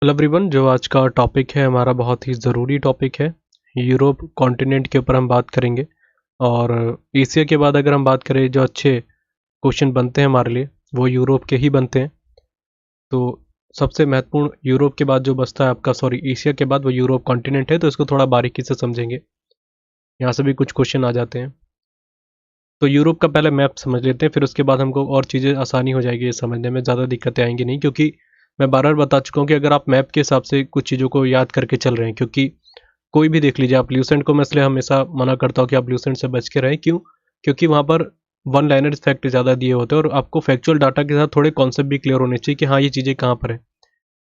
Hello everyone, जो आज का टॉपिक है हमारा बहुत ही ज़रूरी टॉपिक है। यूरोप कॉन्टिनेंट के ऊपर हम बात करेंगे। और एशिया के बाद अगर हम बात करें, जो अच्छे क्वेश्चन बनते हैं हमारे लिए वो यूरोप के ही बनते हैं। तो सबसे महत्वपूर्ण यूरोप के बाद जो बचता है आपका, सॉरी, एशिया के बाद वो यूरोप कॉन्टिनेंट है। तो इसको थोड़ा बारीकी से समझेंगे, यहाँ से भी कुछ क्वेश्चन आ जाते हैं। तो यूरोप का पहले मैप समझ लेते हैं, फिर उसके बाद हमको और चीज़ें आसानी हो जाएगी, ये समझने में ज़्यादा दिक्कतें आएंगी नहीं। क्योंकि मैं बार बार बता चुका हूँ कि अगर आप मैप के हिसाब से कुछ चीज़ों को याद करके चल रहे हैं, क्योंकि कोई भी देख लीजिए आप, ल्यूसेंट को मैं इसलिए हमेशा मना करता हूँ कि आप ल्यूसेंट से बच के रहें। क्यों? क्योंकि वहाँ पर वन लाइनर फैक्ट ज़्यादा दिए होते हैं और आपको फैक्चुअल डाटा के साथ थोड़े कॉन्सेप्ट भी क्लियर होने चाहिए कि हाँ, ये चीज़ें कहाँ पर है।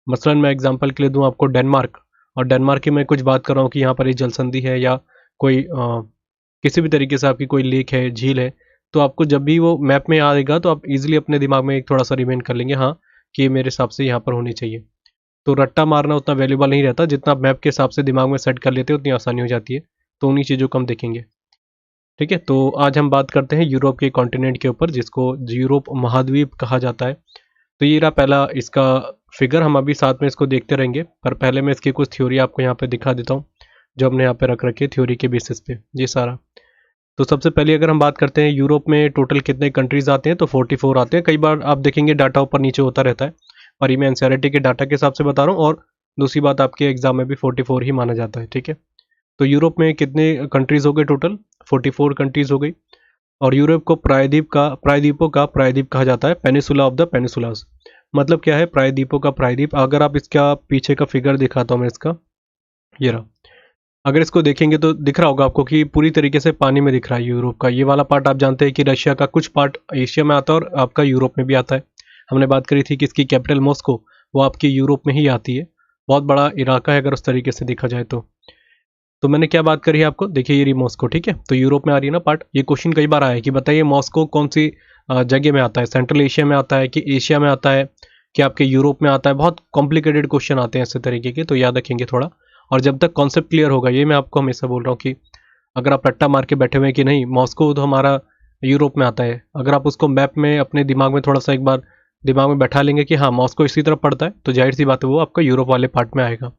मसलन मैं एग्जांपल के लिए दूँ आपको डेनमार्क, और डेनमार्क की मैं कुछ बात कर रहा हूँ कि यहाँ पर एक जलसंधि है या कोई किसी भी तरीके से आपकी कोई लेक है, झील है। तो आपको जब भी वो मैप में आएगा तो आप इजीली अपने दिमाग में एक थोड़ा सा रिमेंड कर लेंगे, हाँ, कि ये मेरे हिसाब से यहाँ पर होनी चाहिए। तो रट्टा मारना उतना वैल्यूबल नहीं रहता, जितना आप मैप के हिसाब से दिमाग में सेट कर लेते हैं उतनी आसानी हो जाती है। तो उन्हीं चीज़ों को हम देखेंगे। ठीक है, तो आज हम बात करते हैं यूरोप के कॉन्टिनेंट के ऊपर, जिसको यूरोप महाद्वीप कहा जाता है। तो ये रहा पहला इसका फिगर, हम अभी साथ में इसको देखते रहेंगे, पर पहले मैं इसकी कुछ थ्योरी आपको यहाँ पे दिखा देता हूँ, जो हमने यहाँ पे रख रखी है थ्योरी के बेसिस पे ये सारा। तो सबसे पहले अगर हम बात करते हैं यूरोप में टोटल कितने कंट्रीज आते हैं, तो 44 आते हैं। कई बार आप देखेंगे डाटा ऊपर नीचे होता रहता है, और ये मैं एनसीईआरटी के डाटा के हिसाब से बता रहा हूँ। और दूसरी बात, आपके एग्जाम में भी 44 ही माना जाता है। ठीक है, तो यूरोप में कितने कंट्रीज हो गए टोटल? 44 कंट्रीज हो गई। और यूरोप को प्रायद्वीपों का प्रायद्वीप कहा जाता है, पेनिसुला ऑफ द पेनिसुलास। मतलब क्या है प्रायद्वीपों का प्रायद्वीप? अगर आप इसका पीछे का फिगर दिखाता हूँ मैं इसका, ये रहा। अगर इसको देखेंगे तो दिख रहा होगा आपको कि पूरी तरीके से पानी में दिख रहा है यूरोप का ये वाला पार्ट। आप जानते हैं कि रशिया का कुछ पार्ट एशिया में आता है और आपका यूरोप में भी आता है। हमने बात करी थी कि इसकी कैपिटल मॉस्को, वो आपकी यूरोप में ही आती है। बहुत बड़ा इलाका है अगर उस तरीके से देखा जाए तो मैंने क्या बात करी है आपको, देखिए ये रही मॉस्को। ठीक है, तो यूरोप में आ रही है ना पार्ट। ये क्वेश्चन कई बार आया है कि बताइए मॉस्को कौन सी जगह में आता है, सेंट्रल एशिया में आता है कि एशिया में आता है कि आपके यूरोप में आता है। बहुत कॉम्प्लिकेटेड क्वेश्चन आते हैं ऐसे तरीके के, तो याद रखेंगे थोड़ा। और जब तक कॉन्सेप्ट क्लियर होगा, ये मैं आपको हमेशा बोल रहा हूँ कि अगर आप रट्टा मार के बैठे हुए हैं कि नहीं मॉस्को तो हमारा यूरोप में आता है, अगर आप उसको मैप में अपने दिमाग में थोड़ा सा एक बार दिमाग में बैठा लेंगे कि हाँ मॉस्को इसी तरफ पड़ता है, तो जाहिर सी बात है वो आपका यूरोप वाले पार्ट में आएगा।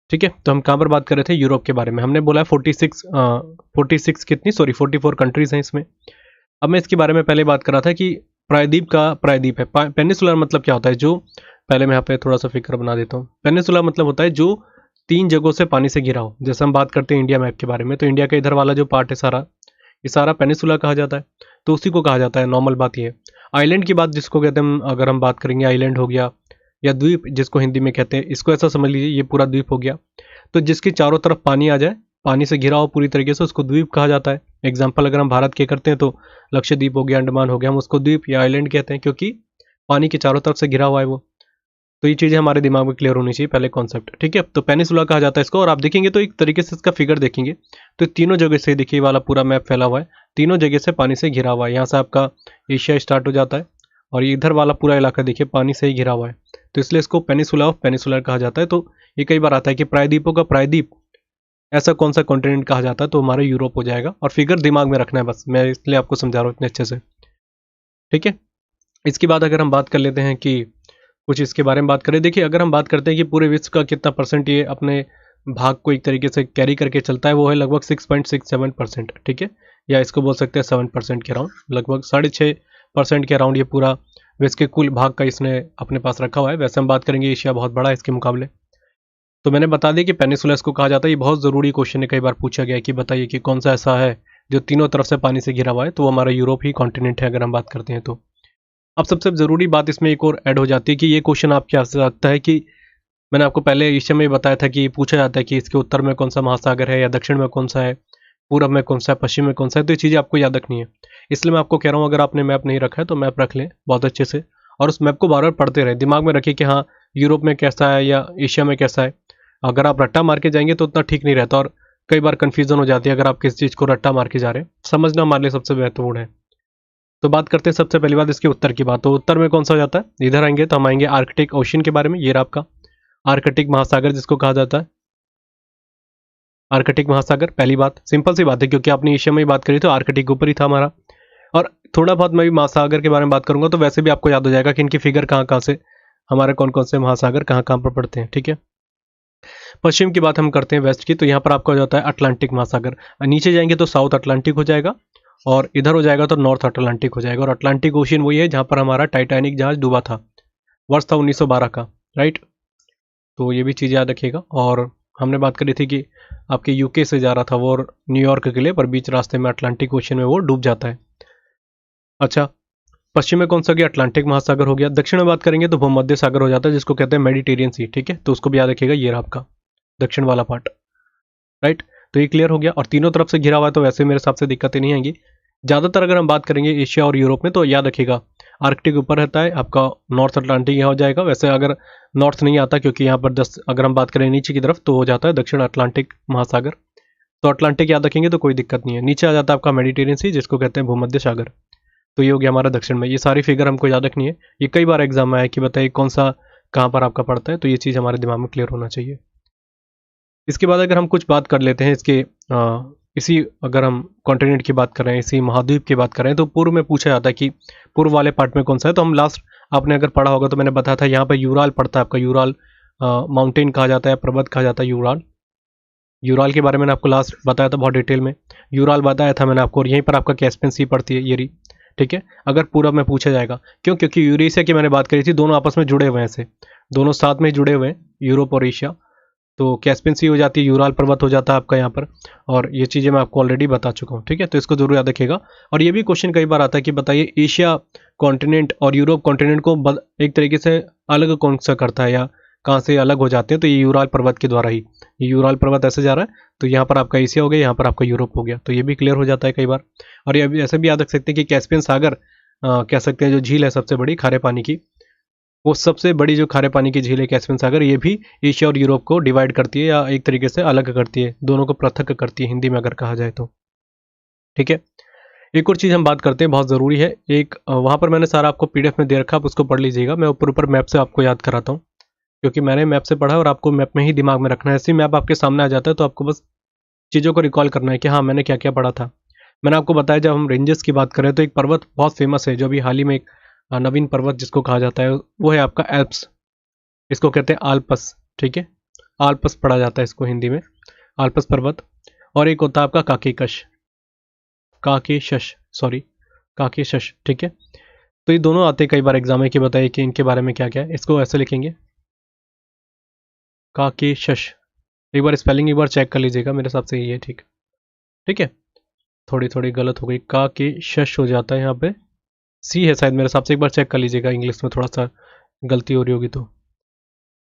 ठीक है, तो हम कहाँ पर बात कर रहे थे? यूरोप के बारे में। हमने बोला है 46 कितनी, सॉरी 44 कंट्रीज हैं इसमें। अब मैं इसके बारे में पहले बात कर रहा था कि प्रायद्वीप का प्रायद्वीप है। पेनिसुलर मतलब क्या होता है? जो, पहले मैं यहाँ पे थोड़ा सा फिक्र बना देता हूँ। पेनिसुलर मतलब होता है जो 3 जगहों से पानी से घिरा हो। जैसे हम बात करते हैं इंडिया मैप के बारे में, तो इंडिया का इधर वाला जो पार्ट है सारा, ये सारा पेनिसुला कहा जाता है। तो उसी को कहा जाता है, नॉर्मल बात ये है। आइलैंड की बात जिसको कहते हैं, अगर हम बात करेंगे आइलैंड हो गया या द्वीप जिसको हिंदी में कहते हैं, इसको ऐसा समझ लीजिए ये पूरा द्वीप हो गया। तो जिसके चारों तरफ पानी आ जाए, पानी से घिरा हो पूरी तरीके से, उसको द्वीप कहा जाता है। एग्जाम्पल अगर हम भारत के करते हैं तो लक्षद्वीप हो गया, अंडमान हो गया, हम उसको द्वीप या आइलैंड कहते हैं, क्योंकि पानी के चारों तरफ से घिरा हुआ है वो। तो ये चीज़ें हमारे दिमाग में क्लियर होनी चाहिए पहले कॉन्सेप्ट। ठीक है, तो पेनिसुला कहा जाता है इसको। और आप देखेंगे तो एक तरीके से इसका फिगर देखेंगे तो तीनों जगह से, देखिए वाला पूरा मैप फैला हुआ है, तीनों जगह से पानी से घिरा हुआ है। यहाँ से आपका एशिया स्टार्ट हो जाता है और इधर वाला पूरा इलाका देखिए पानी से ही घिरा हुआ है। तो इसलिए इसको पेनिसुला ऑफ पेनिसुलर कहा जाता है। तो ये कई बार आता है कि प्रायद्वीपों का प्रायद्वीप ऐसा कौन सा कॉन्टिनेंट कहा जाता है, तो हमारा यूरोप हो जाएगा। और फिगर दिमाग में रखना है बस, मैं इसलिए आपको समझा रहा हूँ इतने अच्छे से। ठीक है, इसके बाद अगर हम बात कर लेते हैं कि कुछ इसके बारे में बात करें। देखिए अगर हम बात करते हैं कि पूरे विश्व का कितना परसेंट ये अपने भाग को एक तरीके से कैरी करके चलता है, वो है लगभग 6.67%। ठीक है, या इसको बोल सकते हैं 7% के अराउंड, लगभग 6.5% के अराउंड ये पूरा विश्व के कुल भाग का इसने अपने पास रखा हुआ है। वैसे हम बात करेंगे एशिया बहुत बड़ा है इसके मुकाबले। तो मैंने बता दिया कि पेनिसुला इसको कहा जाता है। ये बहुत ज़रूरी क्वेश्चन है, कई बार पूछा गया है कि बताइए कि कौन सा ऐसा है जो तीनों तरफ से पानी से घिरा हुआ है, तो वो हमारा यूरोप ही कॉन्टिनेंट है अगर हम बात करते हैं तो। अब सबसे ज़रूरी बात इसमें एक और ऐड हो जाती है कि ये क्वेश्चन आपके आ सकता है कि मैंने आपको पहले एशिया में बताया था कि पूछा जाता है कि इसके उत्तर में कौन सा महासागर है, या दक्षिण में कौन सा है, पूरब में कौन सा है, पश्चिम में कौन सा है। तो ये चीज़ें आपको याद रखनी है। इसलिए मैं आपको कह रहा हूँ अगर आपने मैप नहीं रखा है तो मैप रख लें बहुत अच्छे से, और उस मैप को बार बार पढ़ते रहें, दिमाग में रखिए कि हाँ यूरोप में कैसा है या एशिया में कैसा है। अगर आप रट्टा मार के जाएंगे तो उतना ठीक नहीं रहता, और कई बार कन्फ्यूजन हो जाती है अगर आप किसी चीज़ को रट्टा मार के जा रहे हैं। समझना हमारे लिए सबसे महत्वपूर्ण है। तो बात करते हैं सबसे पहली बात इसके उत्तर की बात। तो उत्तर में कौन सा हो जाता है? इधर आएंगे तो हम आएंगे आर्कटिक ओशन के बारे में। ये रहा आपका आर्कटिक महासागर जिसको कहा जाता है, आर्कटिक महासागर। पहली बात सिंपल सी बात है, क्योंकि आपने एशिया में ही बात करी तो आर्कटिक ऊपर ही था हमारा। और थोड़ा बहुत मैं भी महासागर के बारे में बात करूंगा तो वैसे भी आपको याद हो जाएगा कि इनकी फिगर कहाँ कहाँ से हमारे कौन कौन से महासागर कहाँ कहाँ पर पड़ते हैं। ठीक है, पश्चिम की बात हम करते हैं वेस्ट की, तो यहाँ पर आपका हो जाता है अटलांटिक महासागर। नीचे जाएंगे तो साउथ अटलांटिक हो जाएगा, और इधर हो जाएगा तो नॉर्थ अटलांटिक हो जाएगा। और अटलांटिक ओशियन वही है जहाँ पर हमारा टाइटैनिक जहाज डूबा था, वर्ष था 1912 का, राइट। तो ये भी चीज़ याद रखिएगा। और हमने बात करी थी कि आपके यूके से जा रहा था वो न्यूयॉर्क के लिए, पर बीच रास्ते में अटलांटिक ओशियन में वो डूब जाता है। अच्छा, पश्चिम में कौन सा गया, अटलांटिक महासागर हो गया। दक्षिण में बात करेंगे तो भूमध्य सागर हो जाता है, जिसको कहते हैं मेडिटेरियन सी। ठीक है, तो उसको भी याद रखिएगा, ये रहा आपका दक्षिण वाला पार्ट, राइट। तो ये क्लियर हो गया। और तीनों तरफ से घिरा हुआ है, तो वैसे मेरे हिसाब से दिक्कतें नहीं आएंगी। ज़्यादातर अगर हम बात करेंगे एशिया और यूरोप में, तो याद रखिएगा आर्कटिक ऊपर रहता है आपका, नॉर्थ अटलांटिक यहाँ हो जाएगा। वैसे अगर नॉर्थ नहीं आता, क्योंकि यहाँ पर अगर हम बात करें नीचे की तरफ, तो हो जाता है दक्षिण अटलांटिक महासागर। तो अटलांटिक याद रखेंगे तो कोई दिक्कत नहीं है। नीचे आ जाता है आपका मेडिटेरियन सी, जिसको कहते हैं भूमध्य सागर। तो ये हो गया हमारा दक्षिण में। ये सारी फिगर हमको याद रखनी है, ये कई बार एग्जाम में आया कि बताइए कौन सा कहाँ पर आपका पड़ता है, तो ये चीज़ हमारे दिमाग में क्लियर होना चाहिए। इसके बाद अगर हम कुछ बात कर लेते हैं इसके इसी अगर हम कॉन्टिनेंट की बात कर रहे हैं, इसी महाद्वीप की बात कर रहे हैं, तो पूर्व में पूछा जाता है कि पूर्व वाले पार्ट में कौन सा है। तो हम लास्ट आपने अगर पढ़ा होगा तो मैंने बताया था, यहाँ पर यूराल पड़ता है आपका, यूराल माउंटेन कहा जाता है, पर्वत कहा जाता है यूराल। यूराल के बारे में मैंने आपको लास्ट बताया था बहुत डिटेल में, यूराल बताया था मैंने आपको। और यहीं पर आपका कैस्पियन सी पड़ती है, ये रही। ठीक है, अगर पूरा में पूछा जाएगा, क्यों, क्योंकि यूरेशिया की मैंने बात करी थी, दोनों आपस में जुड़े हुए हैं, से दोनों साथ में जुड़े हुए हैं, यूरोप और एशिया। तो कैस्पियन सी हो जाती है, यूराल पर्वत हो जाता है आपका यहाँ पर। और ये चीज़ें मैं आपको ऑलरेडी बता चुका हूँ। ठीक है, तो इसको जरूर याद रखिएगा। और ये भी क्वेश्चन कई बार आता है कि बताइए एशिया कॉन्टिनेंट और यूरोप कॉन्टिनेंट को एक तरीके से अलग कौन सा करता है, या कहाँ से अलग हो जाते हैं, तो ये यूराल पर्वत के द्वारा ही। ये यूराल पर्वत ऐसे जा रहा है, तो यहाँ पर आपका एशिया हो गया, यहाँ पर आपका यूरोप हो गया। तो ये भी क्लियर हो जाता है कई बार। और ये ऐसे भी याद रख सकते हैं कि कैस्पियन सागर कह सकते हैं, जो झील है सबसे बड़ी खारे पानी की, वो सबसे बड़ी जो खारे पानी की झील है कैस्पियन सागर, ये भी एशिया और यूरोप को डिवाइड करती है, या एक तरीके से अलग करती है, दोनों को पृथक करती है हिंदी में अगर कहा जाए तो। ठीक है, एक और चीज़ हम बात करते हैं, बहुत ज़रूरी है। एक वहाँ पर मैंने सारा आपको पीडीएफ में दे रखा, आप उसको पढ़ लीजिएगा। मैं ऊपर मैप से आपको याद कराता हूँ, क्योंकि मैंने मैप से पढ़ा और आपको मैप में ही दिमाग में रखना है। ऐसे मैप आपके सामने आ जाता है, तो आपको बस चीज़ों को रिकॉल करना है कि हाँ मैंने क्या क्या पढ़ा था। मैंने आपको बताया, जब हम रेंजेस की बात करें तो एक पर्वत बहुत फेमस है, जो अभी हाल ही में एक नवीन पर्वत जिसको कहा जाता है, वो है आपका एल्प्स। इसको कहते हैं आल्पस। ठीक है, आल्पस पढ़ा जाता है इसको हिंदी में, आल्पस पर्वत। और एक होता है आपका काकेकश, काकेशश, सॉरी काकेशश। ठीक है, तो ये दोनों आते हैं कई बार एग्जाम में कि बताइए कि इनके बारे में क्या क्या है। इसको ऐसे लिखेंगे, काकेशश। एक बार स्पेलिंग एक बार चेक कर लीजिएगा, मेरे हिसाब से ये है। ठीक, ठीक है, थोड़ी थोड़ी गलत हो गई, काकेशश हो जाता है यहाँ पे, सी है शायद मेरे हिसाब से, एक बार चेक कर लीजिएगा, इंग्लिश में थोड़ा सा गलती हो रही होगी तो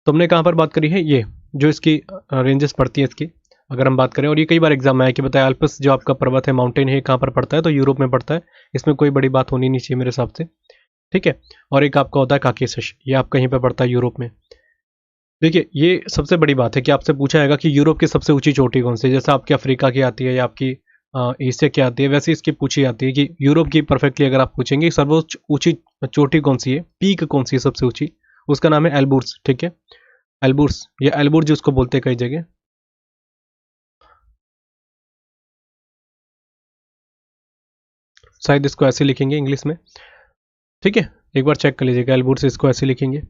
हमने कहाँ पर बात करी है, ये जो इसकी रेंजेस पड़ती है इसकी अगर हम बात करें। और ये कई बार एग्जाम में आया कि बताया अल्पस जो आपका पर्वत है, माउंटेन है, कहाँ पर पड़ता है, तो यूरोप में पड़ता है। इसमें कोई बड़ी बात होनी नहीं चाहिए मेरे हिसाब से। ठीक है, और एक आपका होता है काकेशस, ये आपका यहीं पर पड़ता है यूरोप में। देखिए, ये सबसे बड़ी बात है कि आपसे पूछा जाएगा कि यूरोप की सबसे ऊंची चोटी कौन सी है। जैसे आपकी अफ्रीका की आती है या आपकी एशिया की आती है, वैसे इसकी पूछी जाती है कि यूरोप की परफेक्टली अगर आप पूछेंगे सर्वोच्च ऊंची चोटी कौन सी है, पीक कौन सी है सबसे ऊंची, उसका नाम है एल्बुर्स। ठीक है, एल्बुर्स या एल्बुर्ज उसको बोलते हैं कई जगह। शायद इसको ऐसे लिखेंगे इंग्लिश में। ठीक है, एक बार चेक कर लीजिएगा, एल्बुर्स इसको ऐसे लिखेंगे।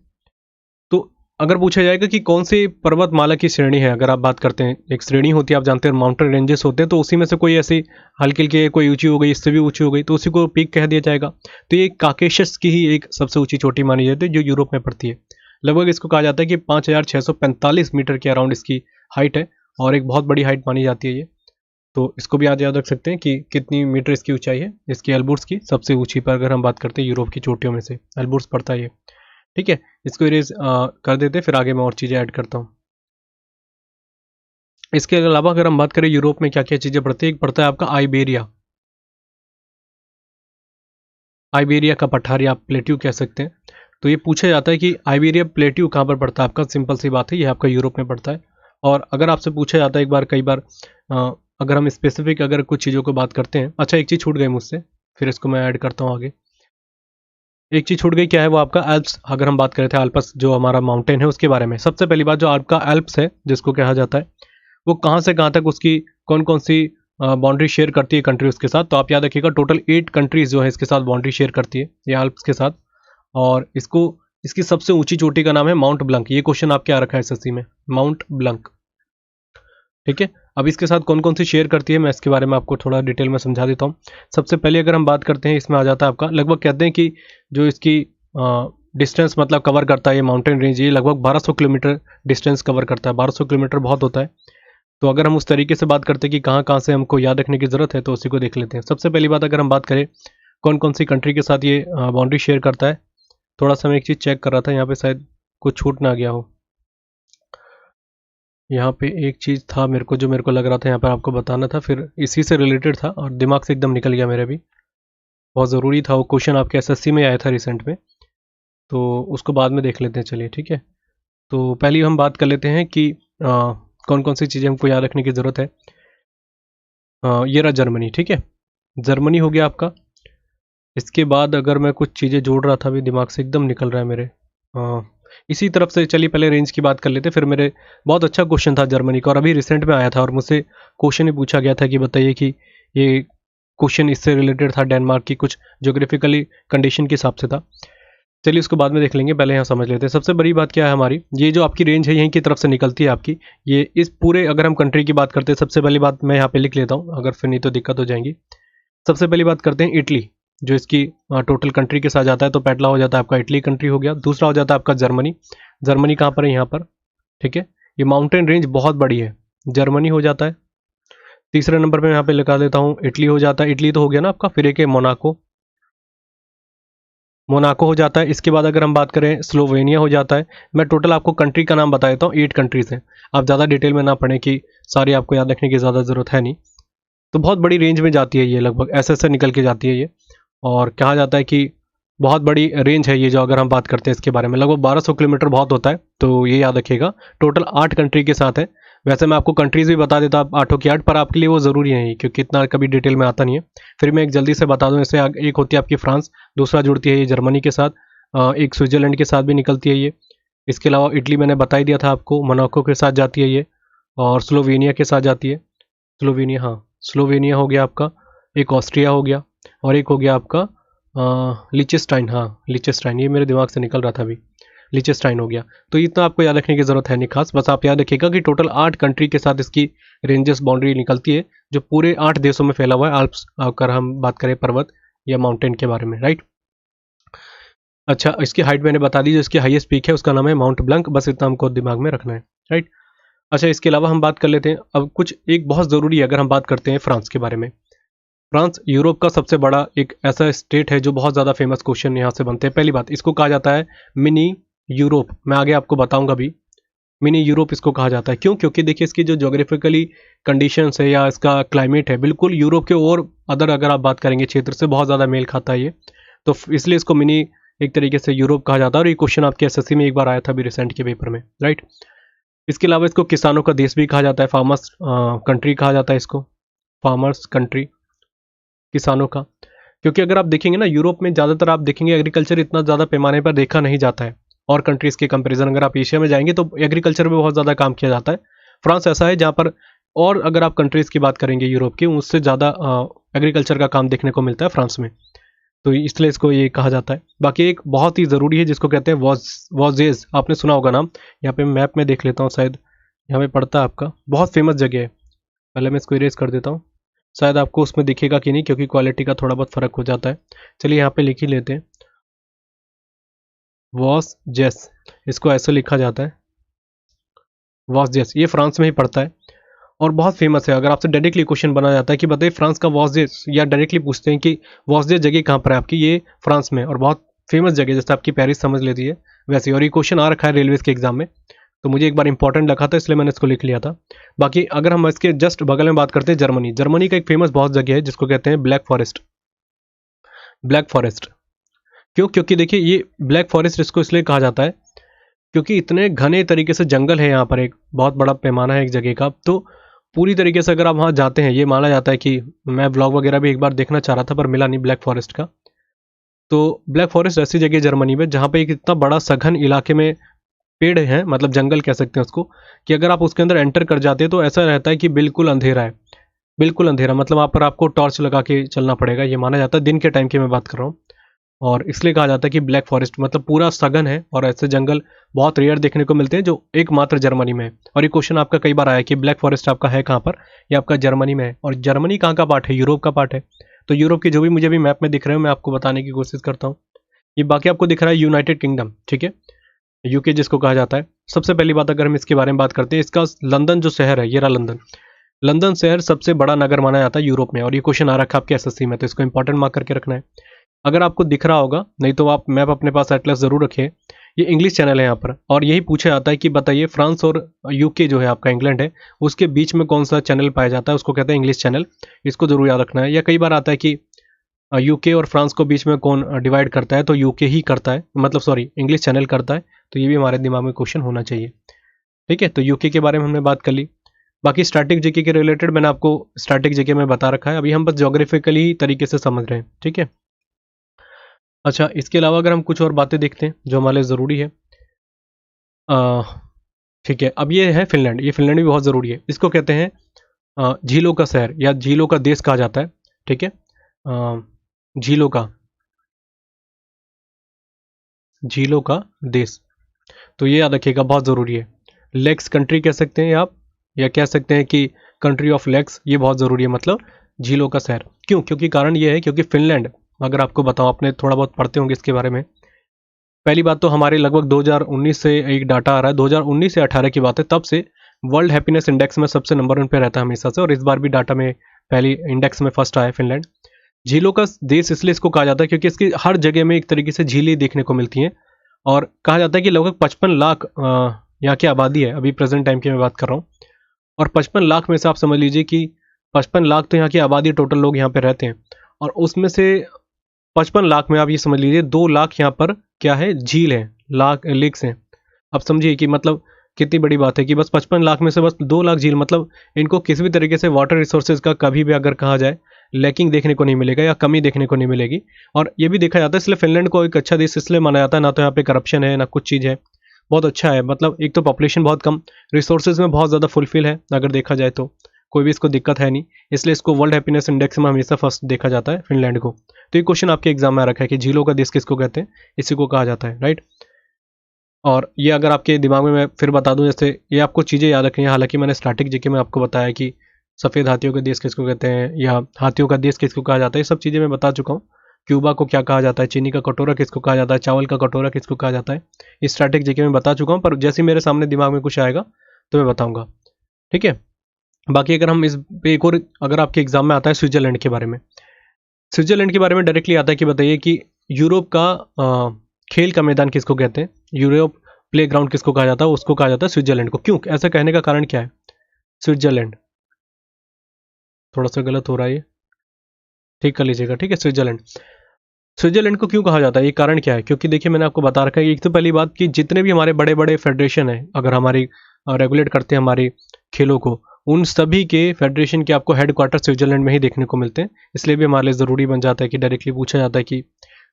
तो अगर पूछा जाएगा कि कौन सी पर्वतमाला की श्रेणी है, अगर आप बात करते हैं, एक श्रेणी होती है आप जानते हैं, माउंटेन रेंजेस होते हैं, तो उसी में से कोई ऐसी हल्की हल्की कोई ऊंची हो गई, इससे भी ऊंची हो गई, तो उसी को पीक कह दिया जाएगा। तो ये काकेशस की ही एक सबसे ऊंची चोटी मानी जाती है, जो यूरोप में पड़ती है। लगभग इसको कहा जाता है कि 5645 मीटर के अराउंड इसकी हाइट है, और एक बहुत बड़ी हाइट मानी जाती है ये। तो इसको भी आज याद रख सकते हैं कि कितनी मीटर इसकी ऊंचाई है, इसकी एल्बुर्स की सबसे ऊंची पर अगर हम बात करते हैं यूरोप की चोटियों में से एल्बुर्स पड़ता है ये। ठीक है, इसको इरेज कर देते, फिर आगे मैं और चीज़ें ऐड करता हूँ। इसके अलावा अगर हम बात करें यूरोप में क्या क्या चीज़ें पड़ती है, एक पड़ता है आपका आइबेरिया, आइबेरिया का पठार या आप प्लेट्यू कह सकते हैं। तो ये पूछा जाता है कि आइबेरिया प्लेट्यू कहाँ पर पड़ता है आपका, सिंपल सी बात है, ये आपका यूरोप में पड़ता है। और अगर आपसे पूछा जाता है एक बार, कई बार अगर हम स्पेसिफिक अगर कुछ चीज़ों को बात करते हैं, अच्छा एक चीज़ छूट गई मुझसे, फिर इसको मैं ऐड करता हूँ आगे। एक चीज़ छूट गई, क्या है वो, आपका एल्प्स। अगर हम बात कर रहे थे अल्पस जो हमारा माउंटेन है उसके बारे में, सबसे पहली बात जो आपका एल्प्स है जिसको कहा जाता है, वो कहाँ से कहाँ तक उसकी कौन कौन सी बाउंड्री शेयर करती है कंट्रीज के साथ। तो आप याद रखिएगा टोटल 8 कंट्रीज जो है इसके साथ बाउंड्री शेयर करती है ये एल्प्स के साथ। और इसको इसकी सबसे ऊंची चोटी का नाम है माउंट ब्लंक। ये क्वेश्चन आपके आ रखा है एसएससी में, माउंट ब्लंक। ठीक है, अब इसके साथ कौन कौन सी शेयर करती है मैं इसके बारे में आपको थोड़ा डिटेल में समझा देता हूँ। सबसे पहले अगर हम बात करते हैं, इसमें आ जाता है आपका, लगभग कहते हैं कि जो इसकी डिस्टेंस मतलब कवर करता है ये माउंटेन रेंज, ये लगभग 1200 किलोमीटर डिस्टेंस कवर करता है। 1200 किलोमीटर बहुत होता है। तो अगर हम उस तरीके से बात करते हैं कि कहाँ कहाँ से हमको याद रखने की ज़रूरत है, तो उसी को देख लेते हैं। सबसे पहली बात अगर हम बात करें कौन कौन सी कंट्री के साथ ये बाउंड्री शेयर करता है, थोड़ा सा मैं एक चीज़ चेक कर रहा था, यहाँ पे शायद कुछ छूट ना गया हो। यहाँ पे एक चीज़ था मेरे को लग रहा था यहाँ पर आपको बताना था, फिर इसी से रिलेटेड था और दिमाग से एकदम निकल गया मेरे भी। बहुत ज़रूरी था, वो क्वेश्चन आपके एसएससी में आया था रिसेंट में, तो उसको बाद में देख लेते हैं। चलिए ठीक है, तो पहले हम बात कर लेते हैं कि कौन कौन सी चीज़ें हमको याद रखने की ज़रूरत है। ये रहा जर्मनी। ठीक है, जर्मनी हो गया आपका। इसके बाद अगर मैं कुछ चीज़ें जोड़ रहा था, अभी दिमाग से एकदम निकल रहा है मेरे। इसी तरफ से चलिए पहले रेंज की बात कर लेते, फिर मेरे बहुत अच्छा क्वेश्चन था जर्मनी का और अभी रिसेंट में आया था और मुझसे क्वेश्चन ही पूछा गया था कि बताइए कि ये क्वेश्चन इससे रिलेटेड था, डेनमार्क की कुछ ज्योग्राफिकली कंडीशन के हिसाब से था। चलिए उसको बाद में देख लेंगे, पहले यहाँ समझ लेते हैं। सबसे बड़ी बात क्या है हमारी, ये जो आपकी रेंज है यहीं की तरफ से निकलती है आपकी। ये इस पूरे अगर हम कंट्री की बात करते हैं, सबसे पहली बात मैं यहाँ पे लिख लेता हूँ, अगर फिर नहीं तो दिक्कत हो जाएंगी। सबसे पहली बात करते हैं इटली, जो इसकी टोटल कंट्री के साथ जाता है, तो पहला हो जाता है आपका इटली कंट्री हो गया। दूसरा हो जाता है आपका जर्मनी। जर्मनी कहाँ पर है, यहाँ पर। ठीक है, ये माउंटेन रेंज बहुत बड़ी है, जर्मनी हो जाता है। तीसरे नंबर पे यहाँ पे लगा देता हूँ इटली हो जाता है, इटली तो हो गया ना आपका। फिर एक है मोनाको, मोनाको हो जाता है। इसके बाद अगर हम बात करें स्लोवेनिया हो जाता है। मैं टोटल आपको कंट्री का नाम बता देता हूँ, 8 कंट्रीज हैं। आप ज़्यादा डिटेल में ना पढ़ें कि सारी आपको याद रखने की ज़्यादा ज़रूरत है नहीं। तो बहुत बड़ी रेंज में जाती है ये, लगभग ऐसे निकल के जाती है ये। और कहा जाता है कि बहुत बड़ी रेंज है ये, जो अगर हम बात करते हैं इसके बारे में, लगभग 1200 किलोमीटर बहुत होता है, तो ये याद रखिएगा। टोटल 8 कंट्री के साथ है। वैसे मैं आपको कंट्रीज भी बता देता आठों की 8, पर आपके लिए वो ज़रूरी नहीं, क्योंकि इतना कभी डिटेल में आता नहीं है। फिर मैं एक जल्दी से बता दूं, इससे एक होती है आपकी फ्रांस, दूसरा जुड़ती है ये जर्मनी के साथ, एक स्विट्जरलैंड के साथ भी निकलती है ये। इसके अलावा इटली मैंने बता ही दिया था आपको, मोनाको के साथ जाती है ये, और स्लोवेनिया के साथ जाती है। स्लोवेनिया, हाँ स्लोवेनिया हो गया आपका। एक ऑस्ट्रिया हो गया, और एक हो गया आपका लिचेस्टाइन। हाँ लिचेस्टाइन, ये मेरे दिमाग से निकल रहा था अभी, लिचेस्टाइन हो गया। तो इतना आपको याद रखने की ज़रूरत है नहीं खास, बस आप याद रखिएगा कि टोटल 8 कंट्री के साथ इसकी रेंजेस बाउंड्री निकलती है, जो पूरे 8 देशों में फैला हुआ है, आल्प्स अगर हम बात करें पर्वत या माउंटेन के बारे में, राइट। अच्छा, इसकी हाइट मैंने बता दी, जो इसकी हाईएस्ट पीक है उसका नाम है माउंट ब्लंक, बस इतना हमको दिमाग में रखना है, राइट। अच्छा, इसके अलावा हम बात कर लेते हैं अब कुछ एक बहुत ज़रूरी है, अगर हम बात करते हैं फ्रांस के बारे में। फ्रांस यूरोप का सबसे बड़ा एक ऐसा स्टेट है जो बहुत ज़्यादा फेमस क्वेश्चन यहाँ से बनते हैं। पहली बात, इसको कहा जाता है मिनी यूरोप, मैं आगे आपको बताऊंगा भी। मिनी यूरोप इसको कहा जाता है, क्यों? क्योंकि देखिए इसकी जो जोग्राफिकली कंडीशंस है या इसका क्लाइमेट है, बिल्कुल यूरोप के और अदर अगर आप बात करेंगे क्षेत्र से बहुत ज़्यादा मेल खाता है ये, तो इसलिए इसको मिनी एक तरीके से यूरोप कहा जाता है। और ये क्वेश्चन आपके एसएससी में एक बार आया था अभी रिसेंट के पेपर में, राइट। इसके अलावा इसको किसानों का देश भी कहा जाता है, फार्मर्स कंट्री कहा जाता है इसको, फार्मर्स कंट्री, किसानों का। क्योंकि अगर आप देखेंगे ना, यूरोप में ज़्यादातर आप देखेंगे एग्रीकल्चर इतना ज़्यादा पैमाने पर देखा नहीं जाता है, और कंट्रीज़ के कंपैरिजन अगर आप एशिया में जाएंगे तो एग्रीकल्चर में बहुत ज़्यादा काम किया जाता है। फ्रांस ऐसा है जहाँ पर, और अगर आप कंट्रीज़ की बात करेंगे यूरोप की, उससे ज़्यादा एग्रीकल्चर का काम देखने को मिलता है फ्रांस में, तो इसलिए इसको ये कहा जाता है। बाकी एक बहुत ही ज़रूरी है जिसको कहते हैं वॉजेज, आपने सुना होगा नाम। यहाँ पे मैप में देख लेता हूँ, शायद यहाँ पे पड़ता है आपका, बहुत फेमस जगह है। पहले मैं इसको इरेज कर देता हूँ, शायद आपको उसमें दिखेगा कि नहीं, क्योंकि क्वालिटी का थोड़ा बहुत फ़र्क हो जाता है। चलिए यहाँ पे लिख ही लेते हैं, वॉस जेस, इसको ऐसे लिखा जाता है, वॉस जेस। ये फ्रांस में ही पड़ता है और बहुत फेमस है। अगर आपसे डायरेक्टली क्वेश्चन बना जाता है कि बताइए फ्रांस का वॉस जेस, या डायरेक्टली पूछते हैं कि वॉस जेस जगह कहाँ पर है आपकी, ये फ्रांस में, और बहुत फेमस जगह, जैसे आपकी पेरिस समझ लेती है वैसे। और ये क्वेश्चन आ रखा है रेलवे के एग्जाम में, तो मुझे एक बार इंपॉर्टेंट लगा था, इसलिए मैंने इसको लिख लिया था। बाकी अगर हम इसके जस्ट बगल में बात करते हैं जर्मनी, जर्मनी का एक फेमस बहुत जगह है जिसको कहते हैं ब्लैक फॉरेस्ट। ब्लैक फॉरेस्ट क्यों? क्योंकि देखिए ये ब्लैक फॉरेस्ट इसको इसलिए कहा जाता है क्योंकि इतने घने तरीके से जंगल है यहाँ पर, एक बहुत बड़ा पैमाना है एक जगह का। तो पूरी तरीके से अगर आप वहाँ जाते हैं, ये माना जाता है कि, मैं ब्लॉग वगैरह भी एक बार देखना चाह रहा था पर मिला नहीं ब्लैक फॉरेस्ट का। तो ब्लैक फॉरेस्ट ऐसी जगह जर्मनी में जहाँ पे एक इतना बड़ा सघन इलाके में पेड़ हैं, मतलब जंगल कह सकते हैं उसको, कि अगर आप उसके अंदर एंटर कर जाते हैं तो ऐसा रहता है कि बिल्कुल अंधेरा है, बिल्कुल अंधेरा। मतलब वहाँ पर आपको टॉर्च लगा के चलना पड़ेगा, ये माना जाता है, दिन के टाइम की मैं बात कर रहा हूँ। और इसलिए कहा जाता है कि ब्लैक फॉरेस्ट मतलब पूरा सघन है, और ऐसे जंगल बहुत रेयर देखने को मिलते हैं जो एकमात्र जर्मनी में है। और ये क्वेश्चन आपका कई बार आया कि ब्लैक फॉरेस्ट आपका है कहाँ पर, ये आपका जर्मनी में है। और जर्मनी कहाँ का पार्ट है? यूरोप का पार्ट है। तो यूरोप के जो भी मुझे भी मैप में दिख रहे हो मैं आपको बताने की कोशिश करता हूँ। ये बाकी आपको दिख रहा है यूनाइटेड किंगडम, ठीक है, यूके जिसको कहा जाता है। सबसे पहली बात अगर हम इसके बारे में बात करते हैं, इसका लंदन जो शहर है, ये रहा लंदन। लंदन शहर सबसे बड़ा नगर माना जाता है यूरोप में, और ये क्वेश्चन आ रखा है आपके एसएससी में, तो इसको इंपॉर्टेंट मार्क करके रखना है। अगर आपको दिख रहा होगा, नहीं तो आप मैप अपने पास एटलस जरूर रखिए। ये इंग्लिश चैनल है यहाँ पर, और यही पूछा जाता है कि बताइए फ्रांस और यूके जो है आपका इंग्लैंड है, उसके बीच में कौन सा चैनल पाया जाता है, उसको कहते हैं इंग्लिश चैनल। इसको जरूर याद रखना है। या कई बार आता है कि यूके और फ्रांस को बीच में कौन डिवाइड करता है, तो यूके ही करता है, मतलब सॉरी इंग्लिश चैनल करता है। तो ये भी हमारे दिमाग में क्वेश्चन होना चाहिए। ठीक है, तो यूके के बारे में हमने बात कर ली। बाकी स्टैटिक जीके के रिलेटेड मैंने आपको स्टैटिक जीके में बता रखा है, अभी हम बस ज्योग्राफिकली तरीके से समझ रहे हैं। ठीक है, अच्छा इसके अलावा अगर हम कुछ और बातें देखते हैं जो हमारे लिए ज़रूरी है। अ, ठीक है, अब ये है फिनलैंड। ये फिनलैंड भी बहुत ज़रूरी है। इसको कहते हैं झीलों का शहर या झीलों का देश कहा जाता है। ठीक है, झीलों का झीलों का देश, तो ये याद रखिएगा, बहुत ज़रूरी है। लेक्स कंट्री कह सकते हैं आप, या कह सकते हैं कि कंट्री ऑफ लेक्स, ये बहुत ज़रूरी है, मतलब झीलों का शहर। क्यों? क्योंकि कारण ये है क्योंकि फिनलैंड, अगर आपको बताओ, आपने थोड़ा बहुत पढ़ते होंगे इसके बारे में। पहली बात तो हमारे लगभग 2019 से एक डाटा आ रहा है, 2019 से 18 की बात है, तब से वर्ल्ड हैप्पीनेस इंडेक्स में सबसे नंबर 1 पे रहता है हमेशा से, और इस बार भी डाटा में पहली इंडेक्स में फर्स्ट आया है फिनलैंड। झीलों का देश इसलिए इसको कहा जाता है क्योंकि इसकी हर जगह में एक तरीके से झीलें देखने को मिलती हैं। और कहा जाता है कि लगभग 55 लाख यहाँ की आबादी है, अभी प्रेजेंट टाइम की मैं बात कर रहा हूँ। और 55 लाख में से आप समझ लीजिए कि 55 लाख तो यहाँ की आबादी, टोटल लोग यहाँ पे रहते हैं, और उसमें से 55 लाख में आप ये समझ लीजिए 2 लाख यहाँ पर क्या है, झील है, लाख लेक्स हैं। आप समझिए कि मतलब कितनी बड़ी बात है कि बस 55 लाख में से बस 2 लाख झील, मतलब इनको किसी भी तरीके से वाटर रिसोर्सेज का कभी भी अगर कहा जाए लैकिंग देखने को नहीं मिलेगा या कमी देखने को नहीं मिलेगी। और ये भी देखा जाता है, इसलिए फिनलैंड को एक अच्छा देश इसलिए माना जाता है, ना तो यहाँ पे करप्शन है ना कुछ चीज़ है, बहुत अच्छा है। मतलब एक तो पॉपुलेशन बहुत कम, रिसोर्सेज में बहुत ज़्यादा फुलफिल है अगर देखा जाए तो, कोई भी इसको दिक्कत है नहीं। इसलिए इसको वर्ल्ड हैप्पीनेस इंडेक्स में हमेशा फर्स्ट देखा जाता है फिनलैंड को। तो ये क्वेश्चन आपके एग्जाम में आ रखा है कि झीलों का देश किसको कहते हैं, इसी को कहा जाता है, राइट। और ये अगर आपके दिमाग में मैं फिर बता दूं, जैसे ये आपको चीज़ें याद रखनी है। हालांकि मैंने स्टैटिक जीके में आपको बताया कि सफ़ेद हाथियों का देश किसको कहते हैं या हाथियों का देश किसको कहा जाता है, ये सब चीज़ें मैं बता चुका हूँ। क्यूबा को क्या कहा जाता है, चीनी का कटोरा किसको कहा जाता है, चावल का कटोरा किसको कहा जाता है, ये स्टैटिक जीके में बता चुका हूँ, पर जैसे ही मेरे सामने दिमाग में कुछ आएगा तो मैं बताऊँगा। ठीक है, बाकी अगर हम इस पे एक और, अगर आपके एग्जाम में आता है स्विट्जरलैंड के बारे में, स्विट्जरलैंड के बारे में डायरेक्टली आता है कि बताइए कि यूरोप का खेल का मैदान किसको कहते हैं, यूरोप प्ले ग्राउंड किसको कहा जाता है, उसको कहा जाता है स्विट्जरलैंड को। क्यों ऐसा कहने का कारण क्या है? स्विट्जरलैंड, थोड़ा सा गलत हो रहा है ये, ठीक कर लीजिएगा। ठीक है, स्विट्जरलैंड, स्विट्जरलैंड को क्यों कहा जाता है, ये कारण क्या है? क्योंकि देखिए मैंने आपको बता रखा है, एक तो पहली बात कि जितने भी हमारे बड़े बड़े फेडरेशन हैं, अगर हमारी रेगुलेट करते हैं हमारे खेलों को, उन सभी के फेडरेशन के आपको हेड क्वार्टर स्विट्जरलैंड में ही देखने को मिलते हैं। इसलिए भी हमारे लिए ज़रूरी बन जाता है कि डायरेक्टली पूछा जाता है कि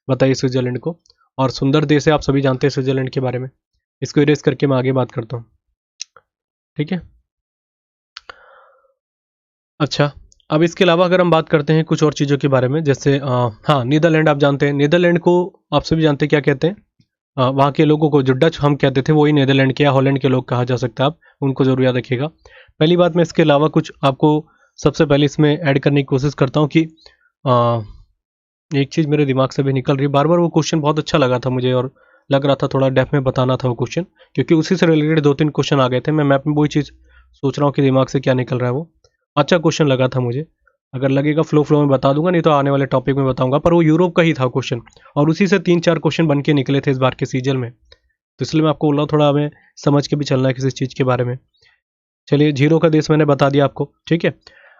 बताइए स्विट्जरलैंड को। और सुंदर देश है, आप सभी जानते हैं स्विट्जरलैंड के बारे में। इसको इरेज करके मैं आगे बात करता हूँ। ठीक है, अच्छा अब इसके अलावा अगर हम बात करते हैं कुछ और चीज़ों के बारे में, जैसे हाँ नीदरलैंड आप जानते हैं, नीदरलैंड को आप सभी जानते हैं क्या कहते हैं। वहाँ के लोगों को जो डच हम कहते थे वही नीदरलैंड के या हॉलैंड के लोग कहा जा सकता है, आप उनको जरूर याद रखिएगा। पहली बात मैं इसके अलावा कुछ आपको सबसे पहले इसमें ऐड करने की कोशिश करता हूँ कि आ, एक चीज़ मेरे दिमाग से भी निकल रही, बार बार वो क्वेश्चन बहुत अच्छा लगा था मुझे, और लग रहा था थोड़ा डेप्थ में बताना था वो क्वेश्चन, क्योंकि उसी से रिलेटेड 2-3 क्वेश्चन आ गए थे। मैं मैप में वही चीज़ सोच रहा हूँ कि दिमाग से क्या निकल रहा है। वो अच्छा क्वेश्चन लगा था मुझे, अगर लगेगा फ्लो फ्लो में बता दूंगा, नहीं तो आने वाले टॉपिक में बताऊंगा। पर वो यूरोप का ही था क्वेश्चन, और उसी से 3-4 क्वेश्चन बन के निकले थे इस बार के सीजन में। तो इसलिए मैं आपको बोल रहा हूँ थोड़ा हमें समझ के भी चलना है किसी चीज़ के बारे में। चलिए, झीलों का देश मैंने बता दिया आपको। ठीक है,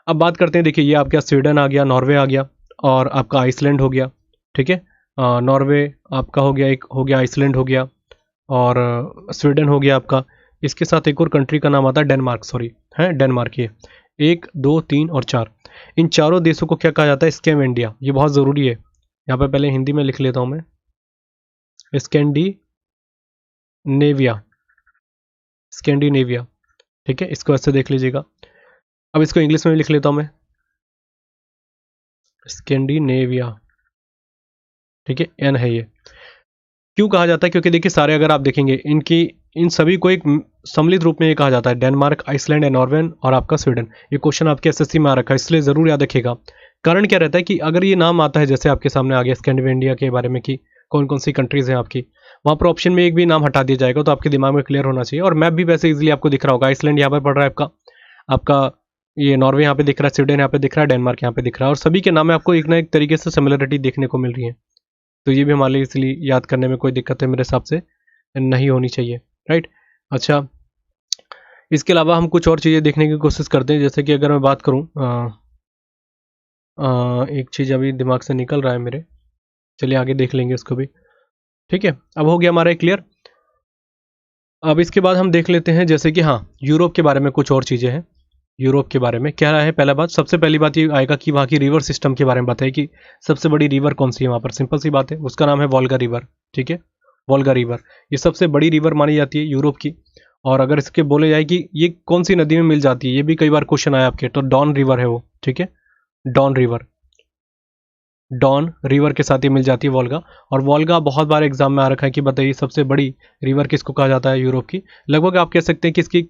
अब बात करते हैं। देखिए ये आपका स्वीडन आ गया, नॉर्वे आ गया, और आपका आइसलैंड हो गया। ठीक है, नॉर्वे आपका हो गया, एक हो गया आइसलैंड हो गया, और स्वीडन हो गया आपका। इसके साथ एक और कंट्री का नाम आता है डेनमार्क, सॉरी है डेनमार्क। ये 1, 2, 3 और 4, इन चारों देशों को क्या कहा जाता है? स्कैंडिनेविया। ये बहुत ज़रूरी है, यहाँ पे पहले हिंदी में लिख लेता हूँ मैं, स्कैंडिनेविया, स्कैंडिनेविया। ठीक है, इसको ऐसे देख लीजिएगा। अब इसको इंग्लिश में भी लिख लेता हूँ मैं, स्कैंडिनेविया। ठीक है, एन है ये। क्यों कहा जाता है? क्योंकि देखिए सारे अगर आप देखेंगे इन सभी को एक सम्मिलित रूप में ये कहा जाता है, डेनमार्क, आइसलैंड, नॉर्वे और आपका स्वीडन। ये क्वेश्चन आपके एसएससी में आ रखा है, इसलिए जरूर याद रखिएगा। कारण क्या रहता है कि अगर ये नाम आता है, जैसे आपके सामने आ गया स्कैंडिनेविया के बारे में कि कौन कौन सी कंट्रीज हैं आपकी, वहाँ पर ऑप्शन में एक भी नाम हटा दिया जाएगा, तो आपके दिमाग में क्लियर होना चाहिए। और मैप भी वैसे इजिली आपको दिख रहा होगा, आइसलैंड यहाँ पर पड़ रहा है आपका, आपका ये नॉर्वे यहाँ पे दिख रहा है, स्वीडन यहाँ पे दिख रहा है, डेनमार्क यहाँ पे दिख रहा है, और सभी के नाम में आपको एक ना एक तरीके से सिमिलरिटी देखने को मिल रही है। तो ये भी हमारे लिए इसलिए याद करने में कोई दिक्कत है मेरे हिसाब से नहीं होनी चाहिए, राइट। अच्छा, इसके अलावा हम कुछ और चीज़ें देखने की कोशिश करते हैं, जैसे कि अगर मैं बात करूँ, एक चीज़ अभी दिमाग से निकल रहा है मेरे, चलिए आगे देख लेंगे इसको भी। ठीक है, अब हो गया हमारा क्लियर। अब इसके बाद हम देख लेते हैं, जैसे कि हाँ, यूरोप के बारे में कुछ और चीज़ें हैं। यूरोप के बारे में क्या है? पहला बात, सबसे पहली बात ये आएगा कि वहाँ की रिवर सिस्टम के बारे में बताइए कि सबसे बड़ी रिवर कौन सी है वहाँ पर। सिंपल सी बात है, उसका नाम है वोल्गा रिवर। ठीक है, वोल्गा रिवर ये सबसे बड़ी रिवर मानी जाती है यूरोप की। और अगर इसके बोले जाए कि ये कौन सी नदी में मिल जाती है, ये भी कई बार क्वेश्चन आया आपके, तो डॉन रिवर है वो। ठीक है, डॉन रिवर, डॉन रिवर के साथ ही मिल जाती है वोल्गा। और वोल्गा बहुत बार एग्जाम में आ रखा है कि बताइए सबसे बड़ी रिवर किसको कहा जाता है यूरोप की। लगभग आप कह सकते हैं कि इसकी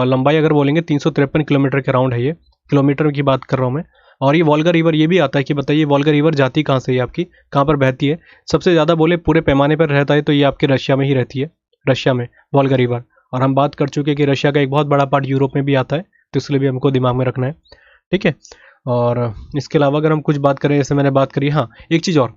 लंबाई अगर बोलेंगे 353 किलोमीटर के राउंड है, ये किलोमीटर की बात कर रहा हूँ मैं। और ये वोल्गा रिवर ये भी आता है कि बताइए वोल्गा रिवर जाती कहाँ से है आपकी, कहाँ पर बहती है। सबसे ज़्यादा बोले पूरे पैमाने पर रहता है तो ये आपके रशिया में ही रहती है, रशिया में वोल्गा रिवर। और हम बात कर चुके हैं कि रशिया का एक बहुत बड़ा पार्ट यूरोप में भी आता है, तो इसलिए भी हमको दिमाग में रखना है। ठीक है, और इसके अलावा अगर हम कुछ बात करें, जैसे मैंने बात करी, हाँ एक चीज़ और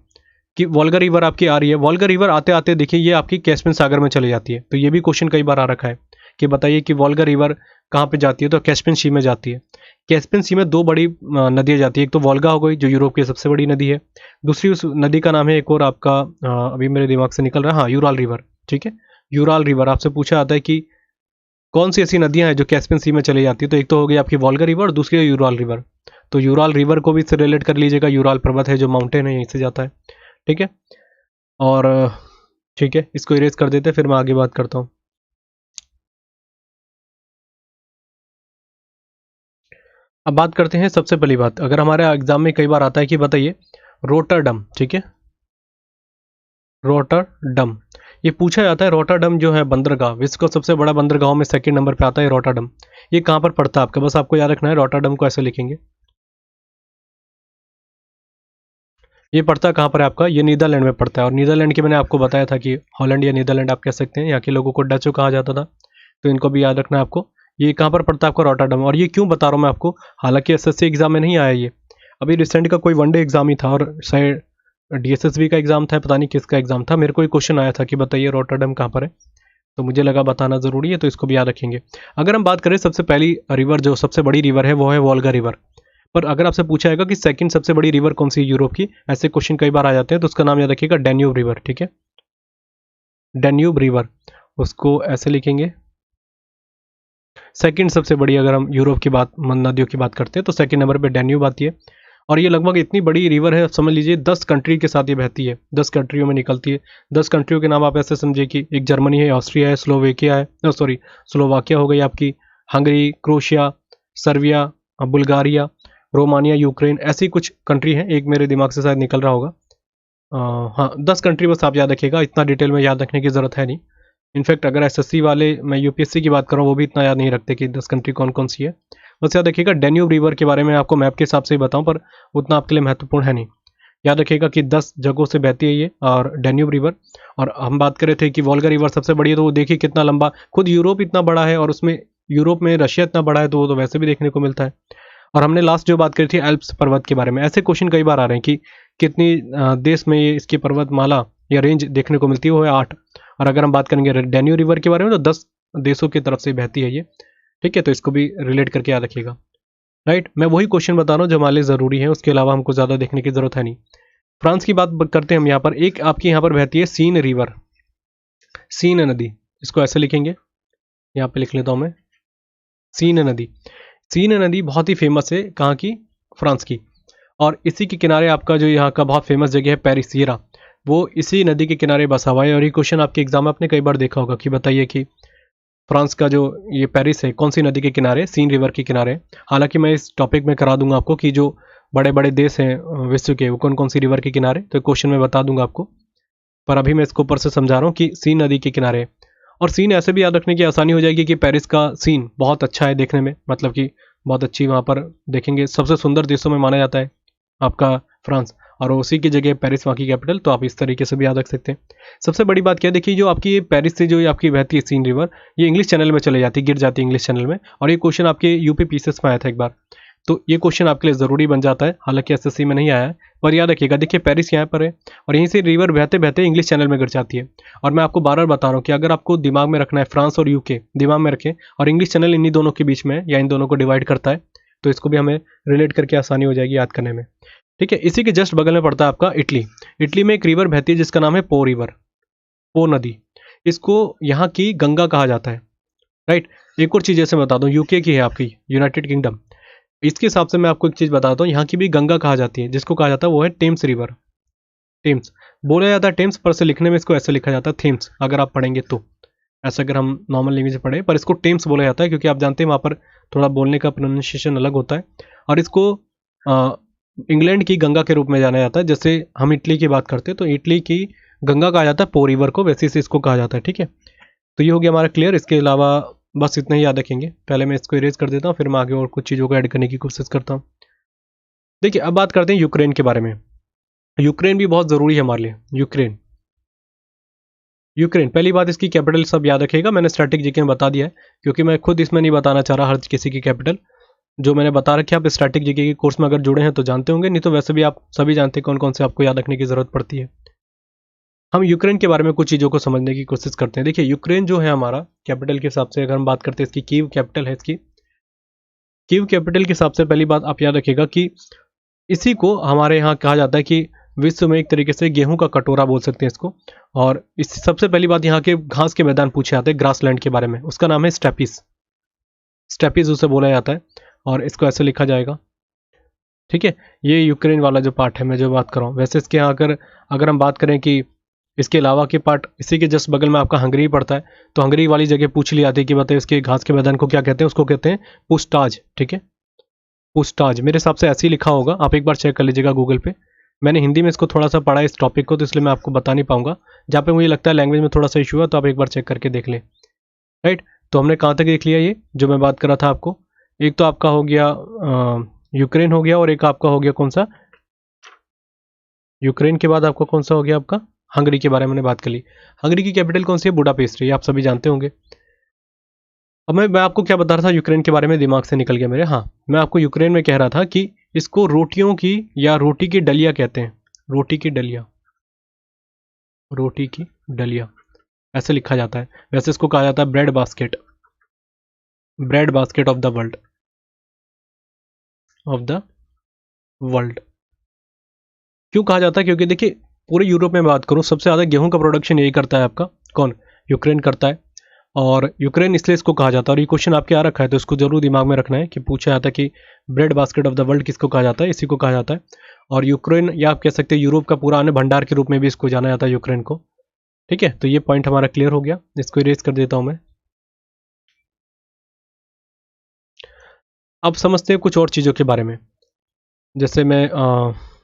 कि वोल्गा रिवर आपकी आ रही है, वोल्गा रिवर आते आते देखिए ये आपकी कैस्पियन सागर में चली जाती है। तो ये भी क्वेश्चन कई बार आ रखा है कि बताइए कि वोल्गा रिवर कहाँ पे जाती है, तो कैस्पियन सी में जाती है। कैस्पियन सी में दो बड़ी नदियाँ जाती है, एक तो वोल्गा हो गई जो यूरोप की सबसे बड़ी नदी है, दूसरी उस नदी का नाम है एक और आपका, अभी मेरे दिमाग से निकल रहा है, हाँ यूराल रिवर। ठीक है, यूराल रिवर आपसे पूछा जाता है कि कौन सी ऐसी नदियां हैं जो कैस्पियन सी में चली जाती है, तो एक तो हो गई आपकी वोल्गा रिवर और दूसरी है यूराल रिवर। तो यूराल रिवर को भी इससे रिलेट कर लीजिएगा, यूराल पर्वत है जो माउंटेन है, यहीं से जाता है। ठीक है, और ठीक है, इसको इरेज कर देते हैं, फिर मैं आगे बात करता हूँ। अब बात करते हैं सबसे पहली बात, अगर हमारे एग्जाम में कई बार आता है कि बताइए रोटरडम। ठीक है, रोटरडम ये पूछा जाता है। रोटरडम जो है बंदरगाह, विश्व का सबसे बड़ा बंदरगाहों में सेकंड नंबर पे आता है रोटरडम। ये कहाँ पर पड़ता है आपका, बस आपको याद रखना है रोटरडम को ऐसे लिखेंगे। ये पड़ता कहाँ पर है आपका, ये नीदरलैंड में पड़ता है। और नीदरलैंड की मैंने आपको बताया था कि हॉलैंड या नीदरलैंड आप कह सकते हैं, यहाँ के लोगों को डचो कहा जाता था, तो इनको भी याद रखना है आपको। ये कहाँ पर पड़ता है आपका, रोटरडम। और ये क्यों बता रहा हूँ मैं आपको, हालांकि एसएससी एग्जाम में नहीं आया ये, अभी रिसेंट का कोई वनडे एग्जाम ही था, और शायद डीएसएसबी का एग्जाम था, पता नहीं किसका एग्जाम था, मेरे को एक क्वेश्चन आया था कि बताइए रोटरडम कहाँ पर है, तो मुझे लगा बताना जरूरी है, तो इसको भी याद रखेंगे। अगर हम बात करें सबसे पहली रिवर, जो सबसे बड़ी रिवर है वो है वोल्गा रिवर। पर अगर आपसे पूछा जाएगा कि सेकंड सबसे बड़ी रिवर कौन सी है यूरोप की, ऐसे क्वेश्चन कई बार आ जाते हैं, तो उसका नाम याद रखिएगा डेन्यूब रिवर। ठीक है, डेन्यूब रिवर, उसको ऐसे लिखेंगे। सेकंड सबसे बड़ी, अगर हम यूरोप की बात, नदियों की बात करते हैं, तो सेकंड नंबर पे डेन्यूब आती है। और ये लगभग इतनी बड़ी रिवर है, समझ लीजिए 10 कंट्री के साथ ये बहती है, 10 कंट्रियों में निकलती है। 10 कंट्रियों के नाम आप ऐसे समझिए कि एक जर्मनी है, ऑस्ट्रिया है, स्लोवेकिया है, सॉरी स्लोवाकिया हो गई आपकी, Hungary, crochet, Serbia, Bulgaria, Romania, Ukraine, ऐसी कुछ कंट्री हैं। एक मेरे दिमाग से शायद निकल रहा होगा, हाँ 10 कंट्री बस आप याद रखिएगा, इतना डिटेल में याद रखने की ज़रूरत है नहीं। इनफैक्ट अगर एसएससी वाले, मैं यूपीएससी की बात कर रहा हूँ, वो भी इतना याद नहीं रखते कि 10 कंट्री कौन कौन सी है। बस याद रखिएगा डेन्यूब रिवर के बारे में आपको मैप के हिसाब से ही बताऊँ, पर उतना आपके लिए महत्वपूर्ण है नहीं। याद रखिएगा कि 10 जगहों से बहती है ये, और डेन्यूब रिवर। और हम बात कर रहे थे कि वोल्गा रिवर सबसे बड़ी है, तो वो देखिए कितना लंबा, खुद यूरोप इतना बड़ा है, और उसमें यूरोप में रशिया इतना बड़ा है, तो वो तो वैसे भी देखने को मिलता है। और हमने लास्ट जो बात करी थी एल्प्स पर्वत के बारे में, ऐसे क्वेश्चन कई बार आ रहे हैं कि कितनी देश में ये इसकी पर्वतमाला या रेंज देखने को मिलती है, वो है 8। और अगर हम बात करेंगे डेन्यू रिवर के बारे में, तो 10 देशों की तरफ से बहती है ये। ठीक है, तो इसको भी रिलेट करके याद रखिएगा, राइट। मैं वही क्वेश्चन बता रहा हूँ जो हमारे लिए ज़रूरी है, उसके अलावा हमको ज़्यादा देखने की ज़रूरत है नहीं। फ्रांस की बात करते हैं हम यहाँ पर, एक आपकी यहाँ पर बहती है सीन रिवर, सीन नदी, इसको ऐसे लिखेंगे, यहाँ पे लिख लेता हूँ मैं, सीन नदी। सीन नदी बहुत ही फेमस है, कहाँ की, फ्रांस की। और इसी के किनारे आपका जो यहाँ का बहुत फेमस जगह है पेरिसियरा, वो इसी नदी के किनारे बसा हुआ है। और ये क्वेश्चन आपके एग्जाम में आपने कई बार देखा होगा कि बताइए कि फ्रांस का जो ये पेरिस है कौन सी नदी के किनारे, सीन रिवर के किनारे। हालांकि मैं इस टॉपिक में करा दूंगा आपको कि जो बड़े बड़े देश हैं विश्व के, वो कौन कौन सी रिवर के किनारे, तो क्वेश्चन में बता दूंगा आपको, पर अभी मैं इसको ऊपर से समझा रहा हूँ कि सीन नदी के किनारे। और सीन ऐसे भी याद रखने की आसानी हो जाएगी कि पेरिस का सीन बहुत अच्छा है देखने में, मतलब कि बहुत अच्छी वहाँ पर देखेंगे, सबसे सुंदर देशों में माना जाता है आपका फ्रांस, और उसी की जगह पेरिस वहाँ की कैपिटल, तो आप इस तरीके से भी याद रख सकते हैं। सबसे बड़ी बात क्या है, देखिए जो आपकी पेरिस से जो आपकी बहती है सीन रिवर, ये इंग्लिश चैनल में चले जाती है, गिर जाती है इंग्लिश चैनल में, और ये क्वेश्चन आपके यूपी पीसीएस में आया था एक बार, तो ये क्वेश्चन आपके लिए ज़रूरी बन जाता है, हालांकि एसएससी में नहीं आया है, पर याद रखिएगा। देखिए पेरिस यहाँ पर है और यहीं से रिवर बहते बहते इंग्लिश चैनल में गिर जाती है। और मैं आपको बार बार बता रहा हूँ कि अगर आपको दिमाग में रखना है फ्रांस और यूके दिमाग में रखें, और इंग्लिश चैनल इन्हीं दोनों के बीच में है या इन दोनों को डिवाइड करता है, तो इसको भी हमें रिलेट करके आसानी हो जाएगी याद करने में। ठीक है, इसी के जस्ट बगल में पड़ता है आपका इटली। इटली में एक रिवर बहती है जिसका नाम है पो रिवर, पो नदी, इसको यहाँ की गंगा कहा जाता है। राइट, एक और चीज़ जैसे बता दूँ, यूके की है आपकी यूनाइटेड किंगडम, इसके हिसाब से मैं आपको एक चीज़ बताता हूँ, यहाँ की भी गंगा कहा जाती है, जिसको कहा जाता है वो है टेम्स रिवर। टेम्स बोला जाता है टेम्स, पर से लिखने में इसको ऐसे लिखा जाता है थेम्स, अगर आप पढ़ेंगे तो ऐसा, अगर हम नॉर्मल लैंग्वेज में पढ़े, पर इसको टेम्स बोला जाता है क्योंकि आप जानते हैं वहाँ पर थोड़ा बोलने का प्रोनाउंसिएशन अलग होता है, और इसको इंग्लैंड की गंगा के रूप में जाना जाता है। जैसे हम इटली की बात करते हैं तो इटली की गंगा कहा जाता है पो रिवर को, वैसे से इसको कहा जाता है। ठीक है, तो ये हो गया हमारा क्लियर। इसके अलावा बस इतना ही याद रखेंगे। पहले मैं इसको इरेज कर देता हूँ, फिर मैं आगे और कुछ चीज़ों को ऐड करने की कोशिश करता हूँ। देखिए अब बात करते हैं यूक्रेन के बारे में। यूक्रेन भी बहुत ज़रूरी है हमारे लिए। यूक्रेन, यूक्रेन पहली बात इसकी कैपिटल सब याद रखिएगा, मैंने स्टैटिक जीके में बता दिया है, क्योंकि मैं खुद इसमें नहीं बताना चाह रहा हर किसी की कैपिटल, जो मैंने बता रखी है। आप स्टैटिक जीके के कोर्स में अगर जुड़े हैं तो जानते होंगे, नहीं तो वैसे भी आप सभी जानते हैं कौन कौन से आपको याद रखने की ज़रूरत पड़ती है। हम यूक्रेन के बारे में कुछ चीज़ों को समझने की कोशिश करते हैं। देखिए यूक्रेन जो है हमारा कैपिटल के हिसाब से अगर हम बात करते हैं, इसकी कीव कैपिटल है इसकी। कीव कैपिटल के हिसाब से पहली बात आप याद रखिएगा कि इसी को हमारे यहाँ कहा जाता है कि विश्व में एक तरीके से गेहूं का कटोरा बोल सकते हैं इसको। और इस सबसे पहली बात यहाँ के घास के मैदान पूछे जाते हैं ग्रासलैंड के बारे में, उसका नाम है स्टेपिस। स्टेपिस उसे बोला जाता है और इसको ऐसे लिखा जाएगा। ठीक है, ये यूक्रेन वाला जो पार्ट है मैं जो बात कर रहा हूँ। वैसे इसके यहाँ अगर हम बात करें कि इसके अलावा के पार्ट, इसी के जस्ट बगल में आपका हंगरी पड़ता है, तो हंगरी वाली जगह पूछ ली जाती है कि बताइए इसके घास के मैदान को क्या कहते हैं, उसको कहते हैं पुस्टाज। ठीक है, पुस्टाज मेरे हिसाब से ऐसे ही लिखा होगा, आप एक बार चेक कर लीजिएगा गूगल पे। मैंने हिंदी में इसको थोड़ा सा पढ़ा इस टॉपिक को, तो इसलिए मैं आपको बता नहीं पाऊंगा। जहाँ पे मुझे लगता है लैंग्वेज में थोड़ा सा इशू है, तो आप एक बार चेक करके देख लें। राइट, तो हमने कहाँ तक देख लिया ये जो मैं बात कर रहा था आपको। एक तो आपका हो गया यूक्रेन हो गया, और एक आपका हो गया कौन सा, यूक्रेन के बाद आपका कौन सा हो गया आपका हंगरी के बारे में मैंने बात कर ली। हंगरी की कैपिटल कौन सी है, बुडापेस्ट, ये आप सभी जानते होंगे। अब मैं आपको क्या बता रहा था यूक्रेन के बारे में, दिमाग से निकल गया मेरे। हाँ, मैं आपको यूक्रेन में कह रहा था कि इसको रोटियों की या रोटी की डलिया कहते हैं। रोटी की डलिया, रोटी की डलिया ऐसे लिखा जाता है। वैसे इसको कहा जाता है bread basket, bread basket of the world, of the world. क्यों कहा जाता है, क्योंकि देखिए पूरे यूरोप में बात करूं सबसे ज़्यादा गेहूं का प्रोडक्शन यही करता है आपका कौन, यूक्रेन करता है। और यूक्रेन इसलिए इसको कहा जाता है, और ये क्वेश्चन आपके आ रखा है तो इसको जरूर दिमाग में रखना है कि पूछा जाता है कि bread basket of the world किसको कहा जाता है, इसी को कहा जाता है। और यूक्रेन, या आप कह सकते हैं यूरोप का पूरा अन्न भंडार के रूप में भी इसको जाना जाता है यूक्रेन को। ठीक है, तो ये पॉइंट हमारा क्लियर हो गया, इसको इरेज कर देता हूं मैं। अब समझते हैं कुछ और चीज़ों के बारे में। जैसे मैं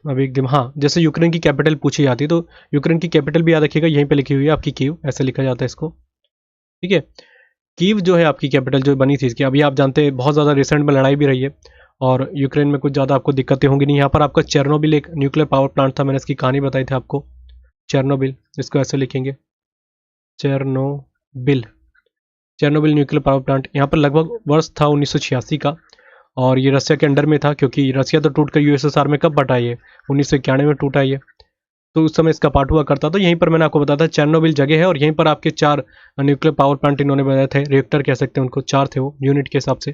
अभी एकदम, हाँ, जैसे यूक्रेन की कैपिटल पूछी जाती है, तो यूक्रेन की कैपिटल भी याद रखिएगा, यहीं पे लिखी हुई है आपकी कीव, ऐसे लिखा जाता है इसको। ठीक है, कीव जो है आपकी कैपिटल जो बनी थी इसकी, अभी आप जानते हैं बहुत ज़्यादा रिसेंट में लड़ाई भी रही है, और यूक्रेन में कुछ ज़्यादा आपको दिक्कतें होंगी नहीं। यहाँ पर आपका चेर्नोबिल एक न्यूक्लियर पावर प्लांट था, मैंने इसकी कहानी बताई थी आपको। चेर्नोबिल, इसको ऐसे लिखेंगे Chernobyl, Chernobyl nuclear power plant. यहाँ पर लगभग वर्ष था 1986 का, और ये रसिया के अंडर में था, क्योंकि रसिया तो टूट कर यूएसएसआर में कब बटा, ये 1991 में टूटा ये, तो उस समय इसका पार्ट हुआ करता था। यहीं पर मैंने आपको बताया था चेर्नोबिल जगह है, और यहीं पर आपके 4 न्यूक्लियर पावर प्लांट इन्होंने बनाए थे, रिएक्टर कह सकते हैं उनको, 4 थे वो यूनिट के हिसाब से।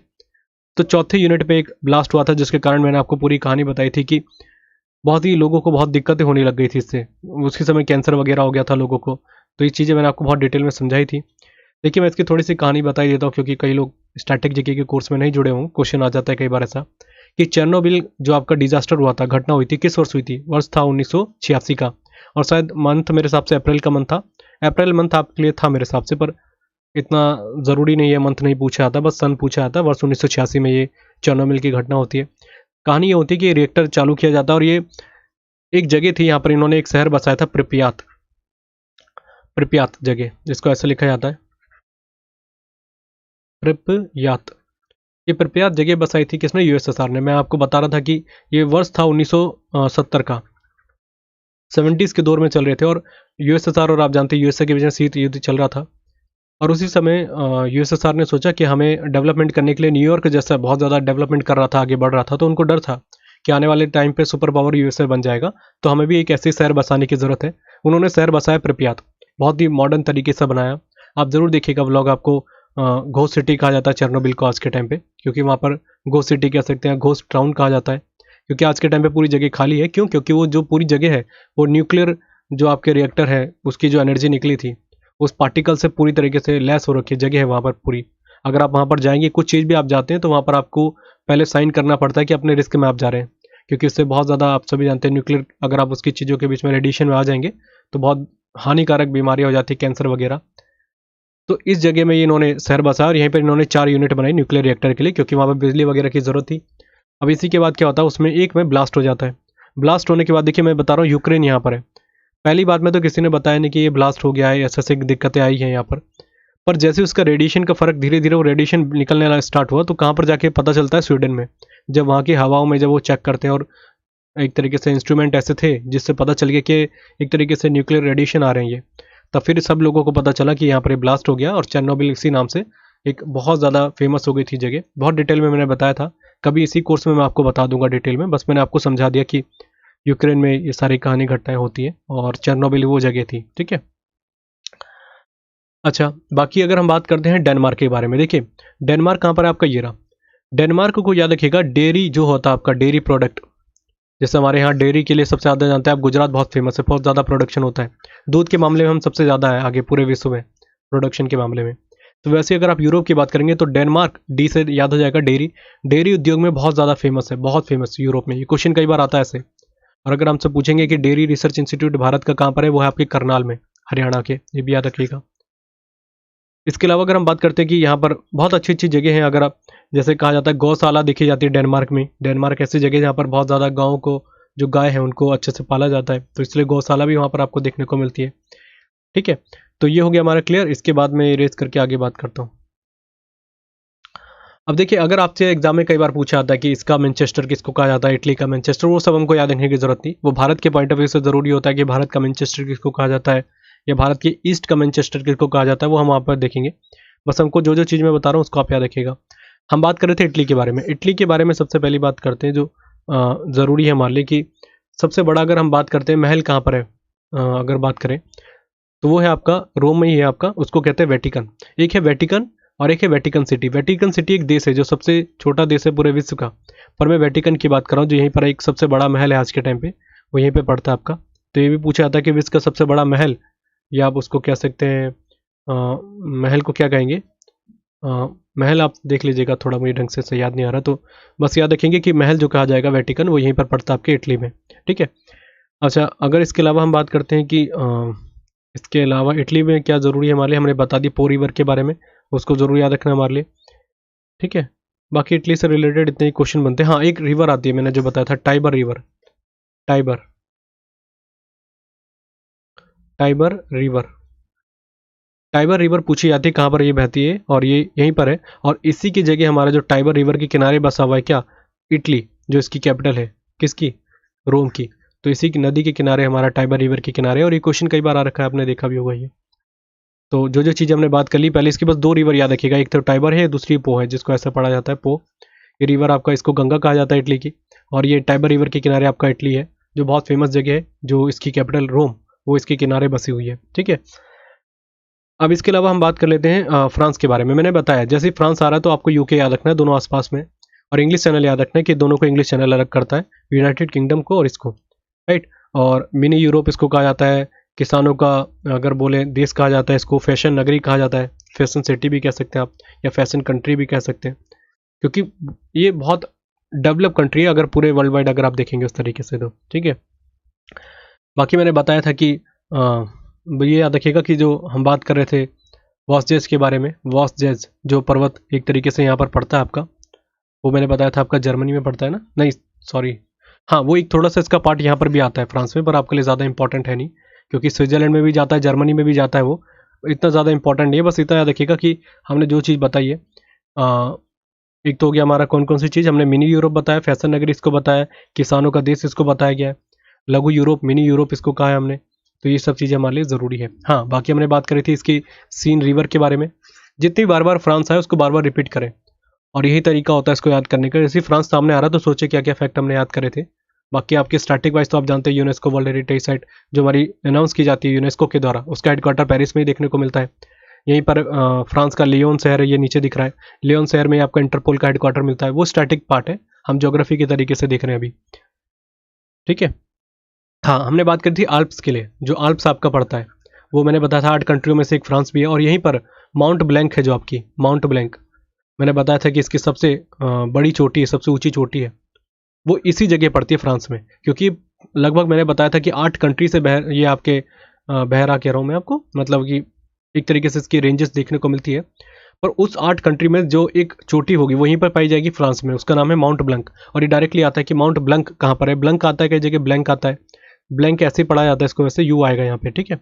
तो चौथे यूनिट पे एक ब्लास्ट हुआ था, जिसके कारण मैंने आपको पूरी कहानी बताई थी कि बहुत ही लोगों को बहुत दिक्कतें होने लग गई थी इससे, उसी समय कैंसर वगैरह हो गया था लोगों को। तो ये चीज़ें मैंने आपको बहुत डिटेल में समझाई थी। देखिए मैं इसकी थोड़ी सी कहानी बता देता हूँ, क्योंकि कई लोग स्टैटिक जीके के कोर्स में नहीं जुड़े होंगे, क्वेश्चन आ जाता है कई बार ऐसा कि चेर्नोबिल जो आपका डिजास्टर हुआ था, घटना हुई थी, किस वर्ष हुई थी, वर्ष था 1986 का, और शायद मंथ मेरे हिसाब से अप्रैल का मंथ था। अप्रैल मंथ आपके लिए था मेरे हिसाब से, पर इतना ज़रूरी नहीं है, मंथ नहीं पूछा जाता, बस सन पूछा जाता। वर्ष 1986 में ये चेर्नोबिल की घटना होती है। कहानी ये होती है कि रिएक्टर चालू किया जाता है और ये एक जगह थी, यहाँ पर इन्होंने एक शहर बसाया था, प्रिपियात। प्रिपियात जगह जिसको ऐसे लिखा जाता है, प्रिपियात। ये प्रिपियात जगह बसाई थी किसने? यूएसएसआर ने। मैं आपको बता रहा था कि ये वर्ष था 1970 का, 70s के दौर में चल रहे थे, और यूएसएसआर और आप जानते हैं यूएसए के बीच में शीत युद्ध चल रहा था। और उसी समय यूएसएसआर ने सोचा कि हमें डेवलपमेंट करने के लिए, न्यूयॉर्क जैसा बहुत ज़्यादा डेवलपमेंट कर रहा था, आगे बढ़ रहा था, तो उनको डर था कि आने वाले टाइम पे सुपर पावर यूएसए बन जाएगा, तो हमें भी एक ऐसे शहर बसाने की ज़रूरत है। उन्होंने शहर बसाया प्रिपियात, बहुत ही मॉडर्न तरीके से बनाया। आप ज़रूर देखिएगा व्लॉग, आपको घोस्ट सिटी कहा जाता है चेरनोबिल को आज के टाइम पे, क्योंकि वहाँ पर घोस्ट सिटी कह सकते हैं, घोस्ट टाउन कहा जाता है, क्योंकि आज के टाइम पे पूरी जगह खाली है। क्यों? क्योंकि वो जो पूरी जगह है वो न्यूक्लियर जो आपके रिएक्टर है उसकी जो एनर्जी निकली थी उस पार्टिकल से पूरी तरीके से लैस हो रखी जगह है वहाँ पर पूरी। अगर आप वहाँ पर जाएंगे, कुछ चीज़ भी आप जाते हैं तो वहाँ पर आपको पहले साइन करना पड़ता है कि अपने रिस्क में आप जा रहे हैं, क्योंकि उससे बहुत ज़्यादा, आप सभी जानते हैं, न्यूक्लियर अगर आप उसकी चीज़ों के बीच में रेडिएशन में आ जाएंगे तो बहुत हानिकारक बीमारियाँ हो जाती है, कैंसर वगैरह। तो इस जगह में इन्होंने शहर बसाया और यहीं पर इन्होंने 4 यूनिट बनाई न्यूक्लियर रिएक्टर के लिए, क्योंकि वहाँ पर बिजली वगैरह की ज़रूरत थी। अब इसी के बाद क्या होता है, उसमें एक में ब्लास्ट हो जाता है। ब्लास्ट होने के बाद देखिए, मैं बता रहा हूँ यूक्रेन यहाँ पर है। पहली बात में तो किसी ने बताया नहीं कि ये ब्लास्ट हो गया है, ऐसे ऐसे दिक्कतें आई हैं यहाँ पर जैसे उसका रेडिएशन का फर्क, धीरे धीरे वो रेडिएशन निकलने स्टार्ट हुआ, तो कहाँ पर जाके पता चलता है? स्वीडन में। जब वहाँ की हवाओं में जब वो चेक करते हैं, और एक तरीके से इंस्ट्रूमेंट ऐसे थे जिससे पता चल गया कि एक तरीके से न्यूक्लियर रेडिएशन आ रहे हैं ये, तब फिर सब लोगों को पता चला कि यहाँ पर ब्लास्ट हो गया, और चेरनोबिल इसी नाम से एक बहुत ज़्यादा फेमस हो गई थी जगह। बहुत डिटेल में मैंने बताया था, कभी इसी कोर्स में मैं आपको बता दूंगा डिटेल में, बस मैंने आपको समझा दिया कि यूक्रेन में ये सारी कहानी घटनाएं होती है और चेरनोबिल वो जगह थी। ठीक है, अच्छा, बाकी अगर हम बात करते हैं डेनमार्क के बारे में, देखिए डेनमार्क कहाँ पर है आपका? ये रहा। डेनमार्क को याद रखिएगा, डेयरी जो होता है आपका, डेयरी प्रोडक्ट, जैसे हमारे यहाँ डेयरी के लिए सबसे ज़्यादा जानते हैं आप, गुजरात बहुत फेमस है, बहुत ज़्यादा प्रोडक्शन होता है दूध के मामले में, हम सबसे ज़्यादा है आगे पूरे विश्व में प्रोडक्शन के मामले में। तो वैसे अगर आप यूरोप की बात करेंगे तो डेनमार्क, डी से याद हो जाएगा डेयरी। डेयरी उद्योग में बहुत ज़्यादा फेमस है, बहुत फेमस यूरोप में। ये क्वेश्चन कई बार आता है ऐसे। और अगर हमसे पूछेंगे कि डेयरी रिसर्च इंस्टीट्यूट भारत का कहाँ पर है, वो है आपके करनाल में, हरियाणा के, ये भी याद रखिएगा। इसके अलावा अगर हम बात करते हैं कि यहाँ पर बहुत अच्छी अच्छी जगह हैं, अगर आप, जैसे कहा जाता है गौशाला देखी जाती है डेनमार्क में। डेनमार्क ऐसी जगह है जहाँ पर बहुत ज़्यादा गाँव को, जो गाय है उनको अच्छे से पाला जाता है, तो इसलिए गौशाला भी वहाँ पर आपको देखने को मिलती है। ठीक है, तो ये हो गया हमारा क्लियर। इसके बाद मैं इरेज करके आगे बात करता हूँ। अब देखिए, अगर आपसे एग्जाम में कई बार पूछा जाता है कि इसका मैनचेस्टर किसको कहा जाता है, इटली का मैनचेस्टर, वो सब हमको याद रखने की जरूरत नहीं। वो भारत के पॉइंट ऑफ व्यू से जरूरी होता है कि भारत का मैनचेस्टर किसको कहा जाता है, या भारत के ईस्ट का मैनचेस्टर किसको कहा जाता है, वो हम वहाँ पर देखेंगे। बस हमको जो जो चीज़ मैं बता रहा हूँ उसको आप याद रखिएगा। हम बात कर रहे थे इटली के बारे में। इटली के बारे में सबसे पहली बात करते हैं जो ज़रूरी है हमारे लिए, कि सबसे बड़ा अगर हम बात करते हैं महल कहाँ पर है, अगर बात करें तो वो है आपका रोम में ही है आपका, उसको कहते हैं वेटिकन। एक है वेटिकन और एक है वेटिकन सिटी। वेटिकन सिटी एक देश है जो सबसे छोटा देश है पूरे विश्व का, पर मैं वेटिकन की बात कर रहा हूँ जो यहीं पर एक सबसे बड़ा महल है आज के टाइम पे, वो यहीं पे पड़ता है आपका। तो ये भी पूछा जाता है कि विश्व का सबसे बड़ा महल, या आप उसको कह सकते हैं महल को क्या कहेंगे, महल आप देख लीजिएगा, थोड़ा मुझे ढंग से याद नहीं आ रहा, तो बस याद रखेंगे कि महल जो कहा जाएगा वेटिकन, वो यहीं पर पड़ता है आपके इटली में। ठीक है, अच्छा, अगर इसके अलावा हम बात करते हैं कि इसके अलावा इटली में क्या ज़रूरी है हमारे लिए, हमने बता दी पो रिवर के बारे में, उसको ज़रूर याद रखना हमारे लिए। ठीक है, बाकी इटली से रिलेटेड इतने ही क्वेश्चन बनते हैं। हाँ, एक रिवर आती है, मैंने जो बताया था, Tiber river. Tiber, Tiber river, Tiber river पूछी जाती है कहाँ पर ये बहती है, और ये यहीं पर है। और इसी की जगह हमारा जो टाइबर रिवर के किनारे बसा हुआ है क्या, इटली, जो इसकी कैपिटल है, किसकी, रोम की। तो इसी की नदी के किनारे हमारा टाइबर रिवर के किनारे, और ये क्वेश्चन कई बार आ रखा है, आपने देखा भी होगा ये। तो जो जो चीज़ हमने बात कर ली, पहले इसके बस 2 रिवर याद रखिएगा, एक तो टाइबर है, दूसरी पो है, जिसको ऐसा पढ़ा जाता है पो। ये रिवर आपका, इसको गंगा कहा जाता है इटली की, और ये टाइबर रिवर के किनारे आपका इटली है, जो बहुत फेमस जगह है, जो इसकी कैपिटल रोम, वो इसके किनारे बसी हुई है। ठीक है, अब इसके अलावा हम बात कर लेते हैं फ्रांस के बारे में। मैंने बताया जैसे ही फ्रांस आ रहा है तो आपको यूके याद रखना है, दोनों आसपास में, और इंग्लिश चैनल याद रखना है कि दोनों को इंग्लिश चैनल अलग करता है, यूनाइटेड किंगडम को और इसको, राइट। और मिनी यूरोप इसको कहा जाता है, किसानों का अगर बोले देश कहा जाता है इसको, फैशन नगरी कहा जाता है, फैशन सिटी भी कह सकते हैं आप, या फैशन कंट्री भी कह सकते हैं, क्योंकि ये बहुत डेवलप कंट्री है अगर पूरे वर्ल्ड वाइड अगर आप देखेंगे उस तरीके से तो। ठीक है, बाकी मैंने बताया था कि ये याद रखिएगा कि जो हम बात कर रहे थे वॉसजेज के बारे में, वॉसजेज जो पर्वत एक तरीके से यहाँ पर पड़ता है आपका, वो मैंने बताया था आपका जर्मनी में पड़ता है ना, नहीं सॉरी, हाँ वो एक थोड़ा सा इसका पार्ट यहाँ पर भी आता है फ्रांस में, पर आपके लिए ज़्यादा इंपॉर्टेंट है नहीं, क्योंकि स्विट्जरलैंड में भी जाता है, जर्मनी में भी जाता है, वो इतना ज़्यादा इंपॉर्टेंट नहीं है। बस इतना याद रखिएगा कि हमने जो चीज़ बताई है, एक तो हो गया हमारा कौन कौन सी चीज़, हमने मिनी यूरोप बताया, फैशन नगरी इसको बताया, किसानों का देश इसको बताया गया है, लघु यूरोप, मिनी यूरोप इसको कहा है हमने। तो ये सब चीज़ें हमारे लिए ज़रूरी है। हाँ बाकी हमने बात करी थी इसकी सीन रिवर के बारे में, जितनी बार बार फ्रांस आए उसको बार बार रिपीट करें, और यही तरीका होता है इसको याद करने का। जैसे फ्रांस सामने आ रहा तो सोचे क्या क्या फैक्ट हमने याद करे थे। बाकी आपके स्टैटिक वाइज तो आप जानते हैं यूनेस्को वर्ल्ड हेरिटेज साइट जो हमारी अनाउंस की जाती है यूनेस्को के द्वारा, उसका हेडक्वार्टर पेरिस में ही देखने को मिलता है। यहीं पर फ्रांस का लियोन शहर है, ये नीचे दिख रहा है, लियोन शहर में आपका इंटरपोल का हेडक्वार्टर मिलता है। वो स्टैटिक पार्ट है, हम ज्योग्राफी के तरीके से देख रहे हैं अभी, ठीक है। हाँ हमने बात करी थी आल्प्स के लिए, जो आल्प्स आपका पड़ता है वो मैंने बताया था 8 कंट्रियों में से एक फ्रांस भी है। और यहीं पर माउंट ब्लैंक है, जो आपकी माउंट ब्लैंक मैंने बताया था कि इसकी सबसे बड़ी चोटी है, सबसे ऊंची चोटी है, वो इसी जगह पड़ती है फ्रांस में। क्योंकि लगभग मैंने बताया था कि 8 कंट्री से ये आपके बहरा कह रहा हूँ मैं आपको, मतलब कि एक तरीके से इसकी रेंजेस देखने को मिलती है। पर उस 8 कंट्री में जो एक चोटी होगी वहीं पर पाई जाएगी फ्रांस में, उसका नाम है माउंट ब्लैंक। और ये डायरेक्टली आता है कि माउंट ब्लैंक कहाँ पर है, ब्लैंक आता है कई जगह, ब्लैंक आता है, ब्लैंक ऐसे ही पढ़ा जाता है इसको, वैसे यू आएगा यहाँ पे, ठीक है।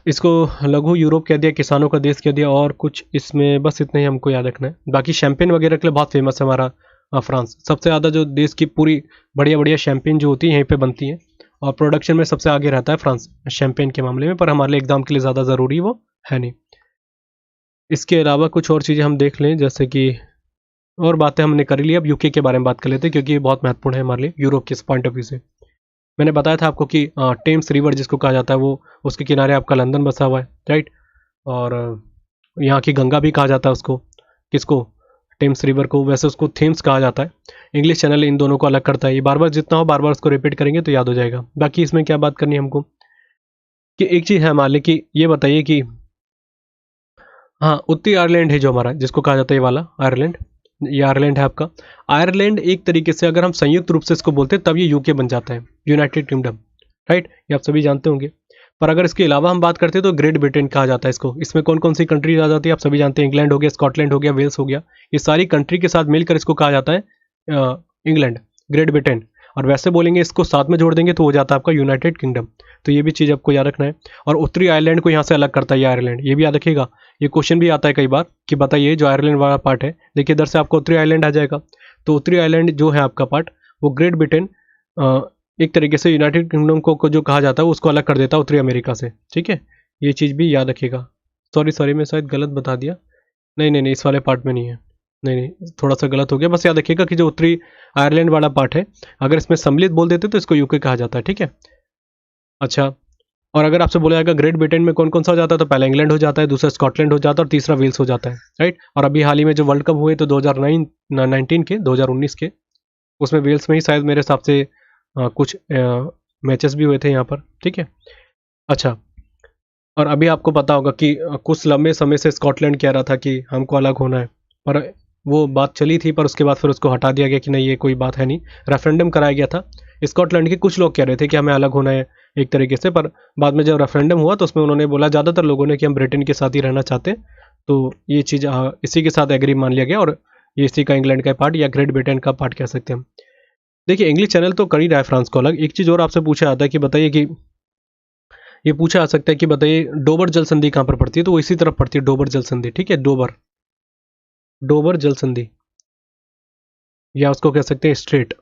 इसको लघु यूरोप कह दिया, किसानों का देश कह दिया, और कुछ इसमें बस इतना ही हमको याद रखना है। बाकी शैंपेन वगैरह के लिए बहुत फेमस है हमारा फ्रांस, सबसे ज़्यादा जो देश की पूरी बढ़िया बढ़िया शैंपेन जो होती है यहीं पे बनती है, और प्रोडक्शन में सबसे आगे रहता है फ्रांस शैंपेन के मामले में। पर हमारे लिए एग्जाम के लिए ज़्यादा ज़रूरी वो है नहीं। इसके अलावा कुछ और चीज़ें हम देख लें, जैसे कि और बातें हमने कर ली, अब यूके के बारे में बात कर लेते हैं, क्योंकि ये बहुत महत्वपूर्ण है हमारे लिए यूरोप के पॉइंट ऑफ व्यू से। मैंने बताया था आपको कि टेम्स रिवर जिसको कहा जाता है, वो उसके किनारे आपका लंदन बसा हुआ है, राइट। और यहाँ की गंगा भी कहा जाता है उसको, किसको, टेम्स रिवर को, वैसे उसको थेम्स कहा जाता है। इंग्लिश चैनल इन दोनों को अलग करता है, ये बार बार जितना हो बार बार उसको रिपीट करेंगे तो याद हो जाएगा। बाकी इसमें क्या बात करनी है हमको, कि एक चीज़ है हमारे लिए, कि ये बताइए कि हाँ उत्तरी आयरलैंड है जो हमारा, जिसको कहा जाता है ये वाला आयरलैंड, ये आयरलैंड है आपका। आयरलैंड एक तरीके से अगर हम संयुक्त रूप से इसको बोलते हैं तब ये यूके बन जाता है, यूनाइटेड किंगडम, राइट, ये आप सभी जानते होंगे। पर अगर इसके अलावा हम बात करते हैं तो ग्रेट ब्रिटेन कहा जाता है इसको। इसमें कौन कौन सी कंट्रीज आ जाती है आप सभी जानते हैं, इंग्लैंड हो गया, स्कॉटलैंड हो गया, वेल्स हो गया, ये सारी कंट्री के साथ मिलकर इसको कहा जाता है इंग्लैंड, ग्रेट ब्रिटेन। और वैसे बोलेंगे इसको साथ में जोड़ देंगे तो हो जाता है आपका यूनाइटेड किंगडम। तो ये भी चीज़ आपको याद रखना है। और उत्तरी आयरलैंड को यहाँ से अलग करता है ये आयरलैंड, ये भी याद रखिएगा। ये क्वेश्चन भी आता है कई बार कि बताइए जो आयरलैंड वाला पार्ट है, देखिए इधर से आपको उत्तरी आयरलैंड आ जाएगा, तो उत्तरी आयरलैंड जो है आपका पार्ट, वो ग्रेट ब्रिटेन एक तरीके से यूनाइटेड किंगडम को जो कहा जाता है उसको अलग कर देता है उत्तरी अमेरिका से, ठीक है। ये चीज़ भी याद रखिएगा। सॉरी मैं शायद गलत बता दिया, नहीं इस वाले पार्ट में नहीं है, नहीं थोड़ा सा गलत हो गया। बस याद रखिएगा कि जो उत्तरी आयरलैंड वाला पार्ट है, अगर इसमें सम्मिलित बोल देते तो इसको यूके कहा जाता है, ठीक है। अच्छा, और अगर आपसे बोला जाएगा ग्रेट ब्रिटेन में कौन कौन सा हो जाता है, तो पहला इंग्लैंड हो जाता है, दूसरा स्कॉटलैंड हो जाता है, और तीसरा वेल्स हो जाता है, राइट। और अभी हाल ही में जो वर्ल्ड कप हुए तो 2019 के 2019 के, उसमें वेल्स में ही शायद मेरे हिसाब से कुछ मैचेस भी हुए थे यहाँ पर, ठीक है। अच्छा, और अभी आपको पता होगा कि कुछ लंबे समय से स्कॉटलैंड कह रहा था कि हमको अलग होना है, पर वो बात चली थी, पर उसके बाद फिर उसको हटा दिया गया कि नहीं ये कोई बात है नहीं। रेफरेंडम कराया गया था, स्कॉटलैंड के कुछ लोग कह रहे थे कि हमें अलग होना है एक तरीके से, पर बाद में जब रेफरेंडम हुआ तो उसमें उन्होंने बोला, ज़्यादातर लोगों ने, कि हम ब्रिटेन के साथ ही रहना चाहते हैं। तो ये चीज़ इसी के साथ एग्री मान लिया गया, और ये इसी का इंग्लैंड का पार्ट या ग्रेट ब्रिटेन का पार्ट कह सकते हैं हम। देखिए इंग्लिश चैनल तो कर ही रहा है फ्रांस को अलग। एक चीज़ और आपसे पूछा जाता है कि बताइए कि, ये पूछा जा सकता है कि बताइए डोबर जल संधि कहाँ पर पड़ती है, तो वो इसी तरफ पड़ती है, डोबर जल संधि, ठीक है। डोबर, डोबर जल संधि, या उसको कह सकते हैं स्ट्रेट।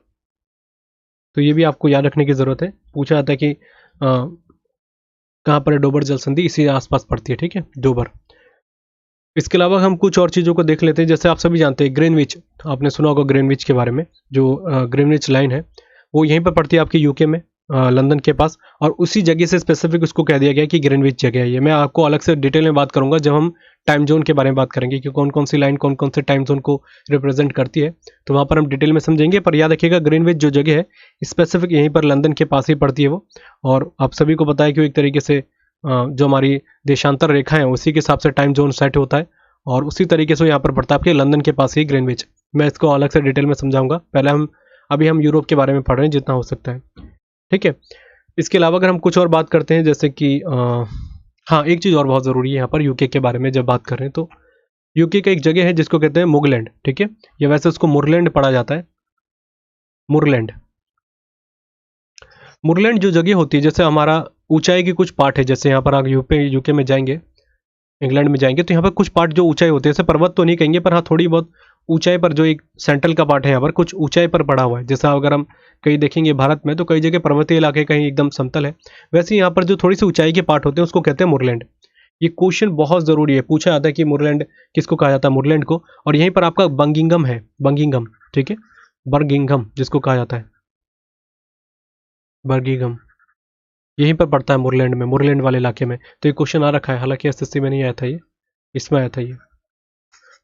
तो ये भी आपको याद रखने की ज़रूरत है। पूछा जाता है कि कहाँ पर है डोबर जल संधि, इसी आसपास पड़ती है, ठीक है, डोबर। इसके अलावा हम कुछ और चीज़ों को देख लेते हैं। जैसे आप सभी जानते हैं ग्रीनविच, आपने सुना होगा ग्रीनविच के बारे में, जो ग्रीनविच लाइन है वो यहीं पर पड़ती है आपके यूके में, लंदन के पास। और उसी जगह से स्पेसिफिक उसको कह दिया गया कि ग्रीनविच जगह है ये। मैं आपको अलग से डिटेल में बात करूंगा जब हम टाइम जोन के बारे में बात करेंगे, कि कौन कौन सी लाइन कौन कौन से टाइम जोन को रिप्रेजेंट करती है, तो वहाँ पर हम डिटेल में समझेंगे। पर याद रखिएगा ग्रीनविच जो जगह है स्पेसिफिक यहीं पर लंदन के पास ही पड़ती है वो। और आप सभी को पता है कि एक तरीके से जो हमारी देशांतर रेखा है उसी के हिसाब से टाइम जोन सेट होता है, और उसी तरीके से यहाँ पर पड़ता है आपके लंदन के पास ही ग्रीनविच। मैं इसको अलग से डिटेल में समझाऊंगा, पहले अभी हम यूरोप के बारे में पढ़ रहे हैं जितना हो सकता है, ठीक है। इसके अलावा अगर हम कुछ और बात करते हैं, जैसे कि हाँ एक चीज़ और बहुत ज़रूरी है यहाँ पर यूके के बारे में जब बात कर रहे हैं, तो यूके का एक जगह है जिसको कहते हैं मुगलैंड, ठीक है, या वैसे उसको मुरलैंड पढ़ा जाता है, मुरलैंड। मुरलैंड जो जगह होती है, जैसे हमारा ऊंचाई की कुछ पार्ट है, जैसे यहाँ पर आप यूके में जाएंगे, इंग्लैंड में जाएंगे, तो यहाँ पर कुछ पार्ट जो ऊंचाई होते हैं, जैसे पर्वत तो नहीं कहेंगे, पर हाँ थोड़ी बहुत ऊंचाई पर, जो एक सेंट्रल का पार्ट है यहाँ पर कुछ ऊंचाई पर पड़ा हुआ है। जैसा अगर हम कहीं देखेंगे भारत में, तो कई जगह पर्वतीय इलाके कहीं एकदम समतल है, वैसे यहाँ पर जो थोड़ी सी ऊंचाई के पार्ट होते हैं उसको कहते हैं मुरलैंड। ये क्वेश्चन बहुत जरूरी है, पूछा जाता है कि मुरलैंड किसको कहा जाता है, मुरलैंड को। और यहीं पर आपका बंगिंगम है, बंगिंगम, ठीक है, बर्गिंगम जिसको कहा जाता है, बर्गिंगम, यहीं पर पड़ता है मुरलैंड में, मुरलैंड वाले इलाके में। तो ये क्वेश्चन आ रखा है, हालांकि एसएससी में नहीं आया था ये, इसमें आया था ये।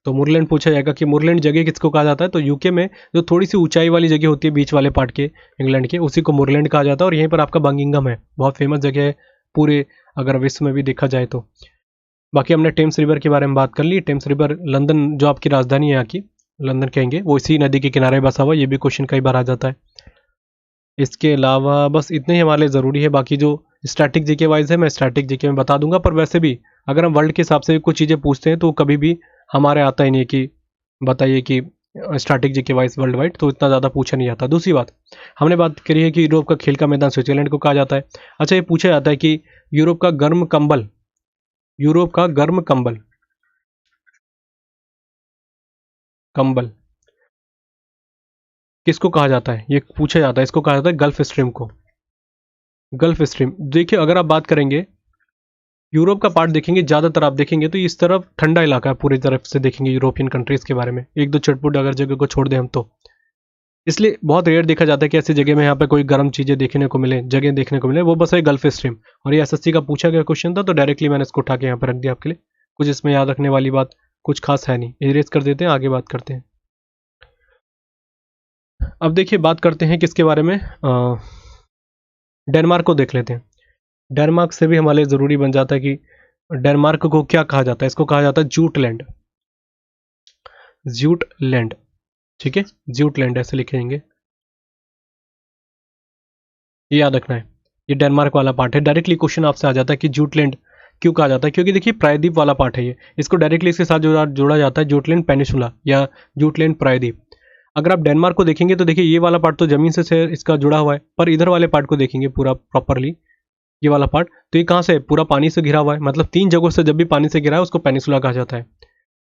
तो मुरलैंड पूछा जाएगा कि मुरलैंड जगह किसको कहा जाता है, तो यूके में जो थोड़ी सी ऊंचाई वाली जगह होती है बीच वाले पार्ट के इंग्लैंड के, उसी को मुरलैंड कहा जाता है। और यहीं पर आपका बंगिंगम है, बहुत फेमस जगह है पूरे अगर विश्व में भी देखा जाए तो। बाकी हमने टेम्स रिवर के बारे में बात कर ली। टेम्स रिवर लंदन जो आपकी राजधानी है यहाँ की, लंदन कहेंगे, वो इसी नदी के किनारे बसा हुआ, ये भी क्वेश्चन कई बार आ जाता है। इसके अलावा बस इतने ही हमारे लिए ज़रूरी है। बाकी जो स्टैटिक जीके वाइज है मैं स्टैटिक जीके में बता दूंगा, पर वैसे भी अगर हम वर्ल्ड के हिसाब से कुछ चीज़ें पूछते हैं तो कभी भी हमारे आता ही नहीं कि बताइए कि static GK wise world wide, तो इतना ज़्यादा पूछा नहीं जाता। दूसरी बात, हमने बात करी है कि यूरोप का खेल का मैदान स्विट्जरलैंड को कहा जाता है। अच्छा, ये पूछा जाता है कि यूरोप का गर्म कंबल, यूरोप का गर्म कंबल, कंबल किसको कहा जाता है, ये पूछा जाता है। इसको कहा जाता है गल्फ स्ट्रीम को, गल्फ स्ट्रीम। देखिए अगर आप बात करेंगे यूरोप का पार्ट देखेंगे, ज़्यादातर आप देखेंगे तो इस तरफ ठंडा इलाका है, पूरी तरफ से देखेंगे यूरोपियन कंट्रीज़ के बारे में, एक दो चटपुट अगर जगह को छोड़ दें हम तो। इसलिए बहुत रेयर देखा जाता है कि ऐसी जगह में यहाँ पे कोई गर्म चीज़ें देखने को मिले, जगह देखने को मिले, वो बस है गल्फ स्ट्रीम। और ये एसएससी का पूछा गया क्वेश्चन था, तो डायरेक्टली मैंने इसको उठा के यहाँ पर रख दिया आपके लिए। कुछ इसमें याद रखने वाली बात कुछ खास है नहीं, इरेज कर देते हैं, आगे बात करते हैं। अब देखिए बात करते हैं किसके बारे में, डेनमार्क को देख लेते हैं। डेनमार्क से भी हमारे लिए ज़रूरी बन जाता है कि डेनमार्क को क्या कहा जाता है, इसको कहा जाता है जूटलैंड, जूटलैंड, ठीक है, जूटलैंड ऐसे लिखेंगे, ये याद रखना है। ये डेनमार्क वाला पार्ट है, डायरेक्टली क्वेश्चन आपसे आ जाता है कि जूटलैंड क्यों कहा जाता है, क्योंकि देखिए प्रायद्वीप वाला पार्ट है ये, इसको डायरेक्टली इसके साथ जोड़ा जाता है जूटलैंड पेनिसुला या जूटलैंड प्रायद्वीप। अगर आप डेनमार्क को देखेंगे तो देखिए ये वाला पार्ट तो जमीन से इसका जुड़ा हुआ है, पर इधर वाले पार्ट को देखेंगे पूरा प्रॉपरली, ये वाला पार्ट, तो ये कहाँ से है, पूरा पानी से घिरा हुआ है, मतलब 3 जगहों से जब भी पानी से घिरा है उसको पेनिसुला कहा जाता है।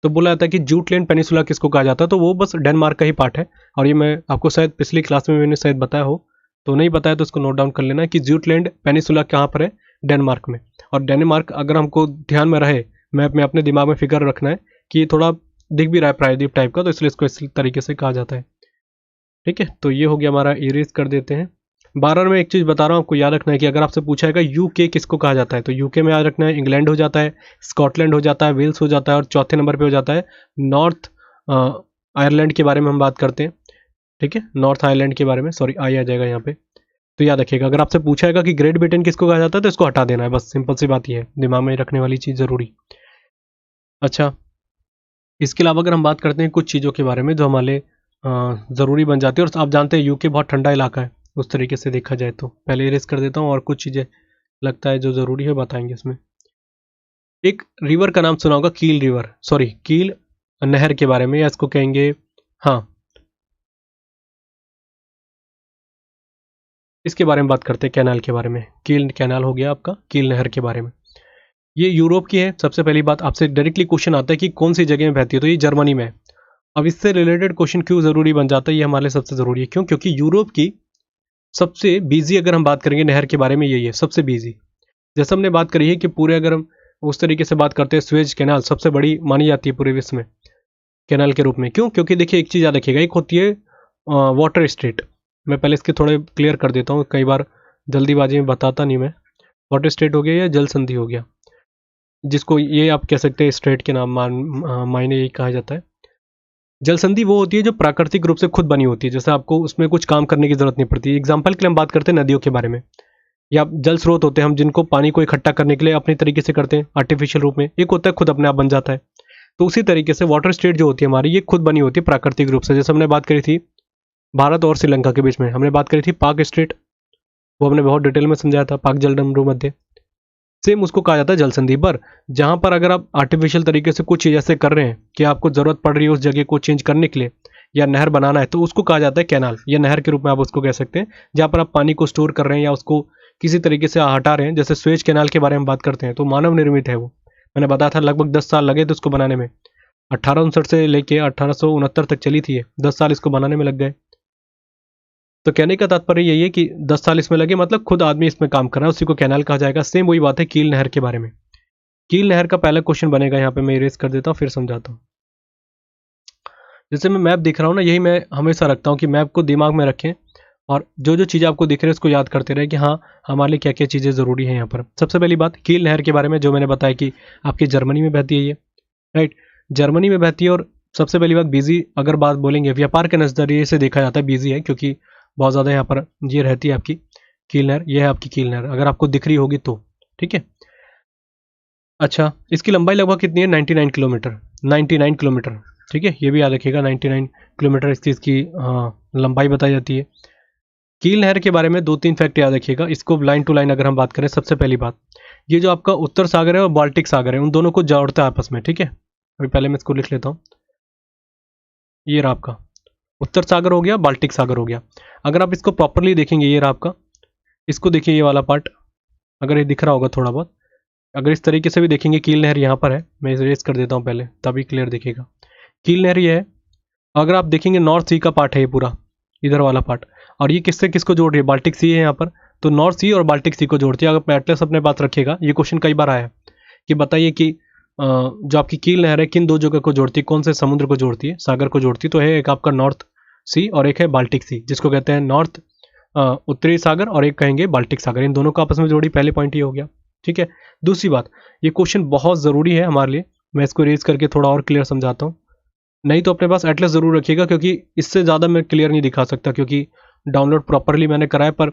तो बोला जाता है कि जूटलैंड पेनिसुला किसको कहा जाता है, तो वो बस डेनमार्क का ही पार्ट है। और ये मैं आपको शायद पिछली क्लास में मैंने शायद बताया हो, तो नहीं बताया तो उसको नोट डाउन कर लेना कि जूटलैंड पेनिसुला कहाँ पर है, डेनमार्क में। और डेनमार्क अगर हमको ध्यान में रहे, मैप में अपने दिमाग में फिगर रखना है कि ये थोड़ा दिख भी रहा है प्रायद्वीप टाइप का, तो इसलिए इसको इस तरीके से कहा जाता है, ठीक है। तो ये हो गया हमारा, इरेज कर देते हैं। 12 में एक चीज़ बता रहा हूँ आपको याद रखना है कि अगर आपसे पूछा है यूके किसको कहा जाता है, तो यूके में याद रखना है इंग्लैंड हो जाता है, स्कॉटलैंड हो जाता है, वेल्स हो जाता है, और चौथे नंबर पे हो जाता है नॉर्थ आयरलैंड के बारे में हम बात करते हैं, ठीक है, नॉर्थ आयरलैंड के बारे में, सॉरी आई आ जाएगा यहाँ पे। तो याद रखिएगा अगर आपसे पूछा है कि ग्रेट ब्रिटेन किसको कहा जाता है, तो इसको हटा देना है, बस सिंपल सी बात ये है, दिमाग में रखने वाली चीज़ ज़रूरी। अच्छा, इसके अलावा अगर हम बात करते हैं कुछ चीज़ों के बारे में जो हमारे ज़रूरी बन जाती है, और आप जानते हैं यूके बहुत ठंडा इलाका है उस तरीके से देखा जाए तो, पहले इरेज कर देता हूँ और कुछ चीज़ें लगता है जो ज़रूरी है बताएंगे इसमें। एक रिवर का नाम सुना होगा, कील रिवर, सॉरी कील नहर के बारे में, या इसको कहेंगे, हाँ इसके बारे में बात करते हैं, कैनाल के बारे में। कील कैनाल हो गया आपका, कील नहर के बारे में। ये यूरोप की है। सबसे पहली बात आपसे डायरेक्टली क्वेश्चन आता है कि कौन सी जगह में बहती है, तो ये जर्मनी में है। अब इससे रिलेटेड क्वेश्चन क्यों ज़रूरी बन जाता है, ये हमारे लिए सबसे ज़रूरी है, क्यों, क्योंकि यूरोप की सबसे बिजी अगर हम बात करेंगे नहर के बारे में यही है, सबसे बिजी। जैसे हमने बात करी है कि पूरे अगर हम उस तरीके से बात करते हैं, स्वेज कैनाल सबसे बड़ी मानी जाती है पूरे विश्व में कैनाल के रूप में। क्यों, क्योंकि देखिए एक चीज़ याद रखिएगा, एक होती है वाटर स्टेट, मैं पहले इसके थोड़े क्लियर कर देता हूँ, कई बार जल्दीबाजी में बताता नहीं मैं। वाटर स्टेट हो गया या जल संधि हो गया, जिसको ये आप कह सकते हैं स्टेट के नाम मायने यही कहा जाता है। जल संधि वो होती है जो प्राकृतिक रूप से खुद बनी होती है, जैसे आपको उसमें कुछ काम करने की जरूरत नहीं पड़ती। एग्जाम्पल के लिए हम बात करते हैं नदियों के बारे में, या जल स्रोत होते हैं हम जिनको पानी को इकट्ठा करने के लिए अपने तरीके से करते हैं आर्टिफिशियल रूप में, एक होता है खुद अपने आप बन जाता है। तो उसी तरीके से वाटर स्टेट जो होती है हमारी, ये खुद बनी होती है प्राकृतिक रूप से। जैसे हमने बात करी थी भारत और श्रीलंका के बीच में, हमने बात करी थी पाक स्टेट, वो हमने बहुत डिटेल में समझाया था, पाक जलडमरू मध्य। सेम उसको कहा जाता है जल संधि। पर जहाँ पर अगर आप आर्टिफिशियल तरीके से कुछ चीज़ ऐसे कर रहे हैं कि आपको ज़रूरत पड़ रही है उस जगह को चेंज करने के लिए या नहर बनाना है, तो उसको कहा जाता है कैनाल या नहर के रूप में आप उसको कह सकते हैं। जहाँ पर आप पानी को स्टोर कर रहे हैं या उसको किसी तरीके से हटा रहे हैं, जैसे स्वेज कैनाल के बारे में बात करते हैं तो मानव निर्मित है वो। मैंने बताया था लगभग 10 साल लगे थे उसको बनाने में। 1859 से लेके 1869 तक चली थी ये, 10 साल इसको बनाने में लग गए। तो कहने का तात्पर्य यही है कि 10 साल इसमें लगे, मतलब खुद आदमी इसमें काम कर रहा है, उसी को कैनाल कहा जाएगा। सेम वही बात है कील नहर के बारे में। कील नहर का पहला क्वेश्चन बनेगा, यहाँ पे मैं इरेज कर देता हूँ फिर समझाता हूँ। जैसे मैं मैप दिख रहा हूँ ना, यही मैं हमेशा रखता हूँ कि मैप को दिमाग में रखें और जो जो चीज़ें आपको दिख रही है उसको याद करते रहे कि हाँ हमारे लिए क्या क्या चीज़ें ज़रूरी हैं यहाँ पर। सबसे पहली बात कील नहर के बारे में, जो मैंने बताया कि आपकी जर्मनी में बहती है ये, राइट, जर्मनी में बहती है। और सबसे पहली बात बिजी अगर बात बोलेंगे व्यापार के नज़रिए से देखा जाता है बिजी है, क्योंकि बहुत ज़्यादा यहाँ पर ये रहती है आपकी कील नहर। ये है आपकी कील नहर, अगर आपको दिख रही होगी तो, ठीक है। अच्छा, इसकी लंबाई लगभग कितनी है? 99 किलोमीटर, 99 किलोमीटर, ठीक है, ये भी याद रखिएगा 99 किलोमीटर इसकी लंबाई बताई जाती है। कील नहर के बारे में 2-3 फैक्ट याद रखिएगा, इसको लाइन टू लाइन अगर हम बात करें। सबसे पहली बात, ये जो आपका उत्तर सागर है और बाल्टिक सागर है, उन दोनों को जोड़ता है आपस में, ठीक है। अभी पहले मैं इसको लिख लेता हूँ। ये रहा आपका उत्तर सागर हो गया, बाल्टिक सागर हो गया। अगर आप इसको प्रॉपरली देखेंगे, ये रहा आपका, इसको देखिए ये वाला पार्ट, अगर ये दिख रहा होगा थोड़ा बहुत, अगर इस तरीके से भी देखेंगे कील नहर यहाँ पर है, मैं इरेज कर देता हूँ पहले तभी क्लियर दिखेगा। कील नहर ये है, अगर आप देखेंगे नॉर्थ सी का पार्ट है ये पूरा, इधर वाला पार्ट। और ये किससे किसको जोड़ रही है? बाल्टिक सी है यहाँ पर, तो नॉर्थ सी और बाल्टिक सी को जोड़ती है। अगर एटलस अपने पास रखिएगा, ये क्वेश्चन कई बार आया है कि बताइए कि जो आपकी कील नहर है किन दो जगह को जोड़ती है, कौन से समुद्र को जोड़ती है, सागर को जोड़ती है? तो है एक आपका नॉर्थ सी और एक है बाल्टिक सी, जिसको कहते हैं नॉर्थ उत्तरी सागर और एक कहेंगे बाल्टिक सागर। इन दोनों को आपस में जोड़ी, पहले पॉइंट ये हो गया, ठीक है। दूसरी बात, ये क्वेश्चन बहुत ज़रूरी है हमारे लिए, मैं इसको रेज करके थोड़ा और क्लियर समझाता हूँ। नहीं तो अपने पास एटलस ज़रूर रखिएगा, क्योंकि इससे ज़्यादा मैं क्लियर नहीं दिखा सकता, क्योंकि डाउनलोड प्रॉपरली मैंने कराया पर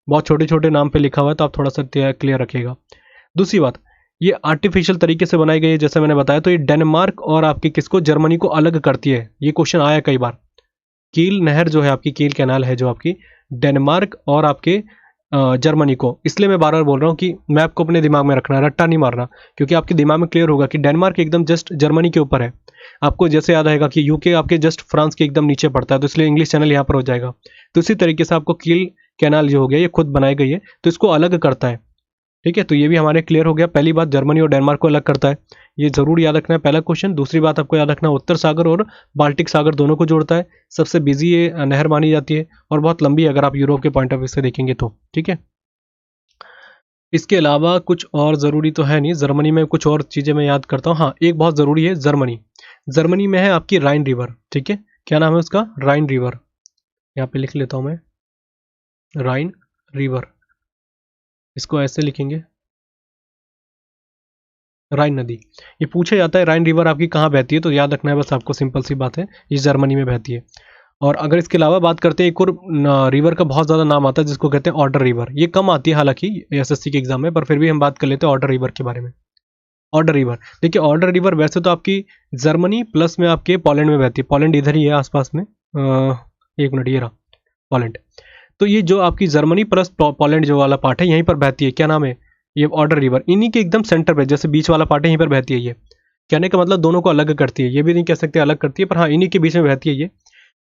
बहुत छोटे छोटे नाम पे लिखा हुआ है, तो आप थोड़ा सा क्लियर रखिएगा। दूसरी बात, ये आर्टिफिशियल तरीके से बनाई गई है जैसे मैंने बताया, तो ये डेनमार्क और आपकी किसको, जर्मनी को अलग करती है। ये क्वेश्चन आया कई बार। कील नहर जो है आपकी, कील कैनाल है जो आपकी, डेनमार्क और आपके जर्मनी को, इसलिए मैं बार बार बोल रहा हूँ कि मैप को अपने दिमाग में रखना है, रट्टा नहीं मारना, क्योंकि आपके दिमाग में क्लियर होगा कि डेनमार्क एकदम जस्ट जर्मनी के ऊपर है। आपको जैसे याद आएगा कि यूके आपके जस्ट फ्रांस के एकदम नीचे पड़ता है, तो इसलिए इंग्लिश चैनल यहाँ पर हो जाएगा। तो इसी तरीके से आपको कील कैनाल जो हो गया ये खुद बनाई गई है, तो इसको अलग करता है, ठीक है। तो ये भी हमारे क्लियर हो गया। पहली बात, जर्मनी और डेनमार्क को अलग करता है, ये जरूर याद रखना है, पहला क्वेश्चन। दूसरी बात आपको याद रखना, उत्तर सागर और बाल्टिक सागर दोनों को जोड़ता है, सबसे बिजी ये नहर मानी जाती है और बहुत लंबी अगर आप यूरोप के पॉइंट ऑफ व्यू से देखेंगे तो, ठीक है। इसके अलावा कुछ और ज़रूरी तो है नहीं, जर्मनी में कुछ और चीज़ें मैं याद करता हूँ। हाँ, एक बहुत ज़रूरी है, जर्मनी, जर्मनी में है आपकी राइन रिवर, ठीक है। क्या नाम है उसका? राइन रिवर, यहाँ पे लिख लेता हूँ मैं, राइन रिवर, इसको ऐसे लिखेंगे, राइन नदी। ये पूछा जाता है राइन रिवर आपकी कहाँ बहती है, तो याद रखना है बस आपको, सिंपल सी बात है, ये जर्मनी में बहती है। और अगर इसके अलावा बात करते हैं, एक और रिवर का बहुत ज़्यादा नाम आता है जिसको कहते हैं ऑर्डर रिवर। ये कम आती है हालांकि एसएससी के एग्जाम में, पर फिर भी हम बात कर लेते हैं ऑर्डर रिवर के बारे में। ऑर्डर रिवर, देखिए ऑर्डर रिवर वैसे तो आपकी जर्मनी प्लस में आपके पोलैंड में बहती है, पोलैंड इधर ही है आसपास में, एक मिनट, ये रहा पोलैंड। तो ये जो आपकी जर्मनी प्लस पोलैंड जो वाला पार्ट है यहीं पर बहती है, क्या नाम है, ये ऑर्डर रिवर, इन्हीं के एकदम सेंटर पे, जैसे बीच वाला पार्ट है यहीं पर बहती है ये। कहने का मतलब दोनों को अलग करती है, ये भी नहीं कह सकते अलग करती है, पर हाँ इन्हीं के बीच में बहती है ये।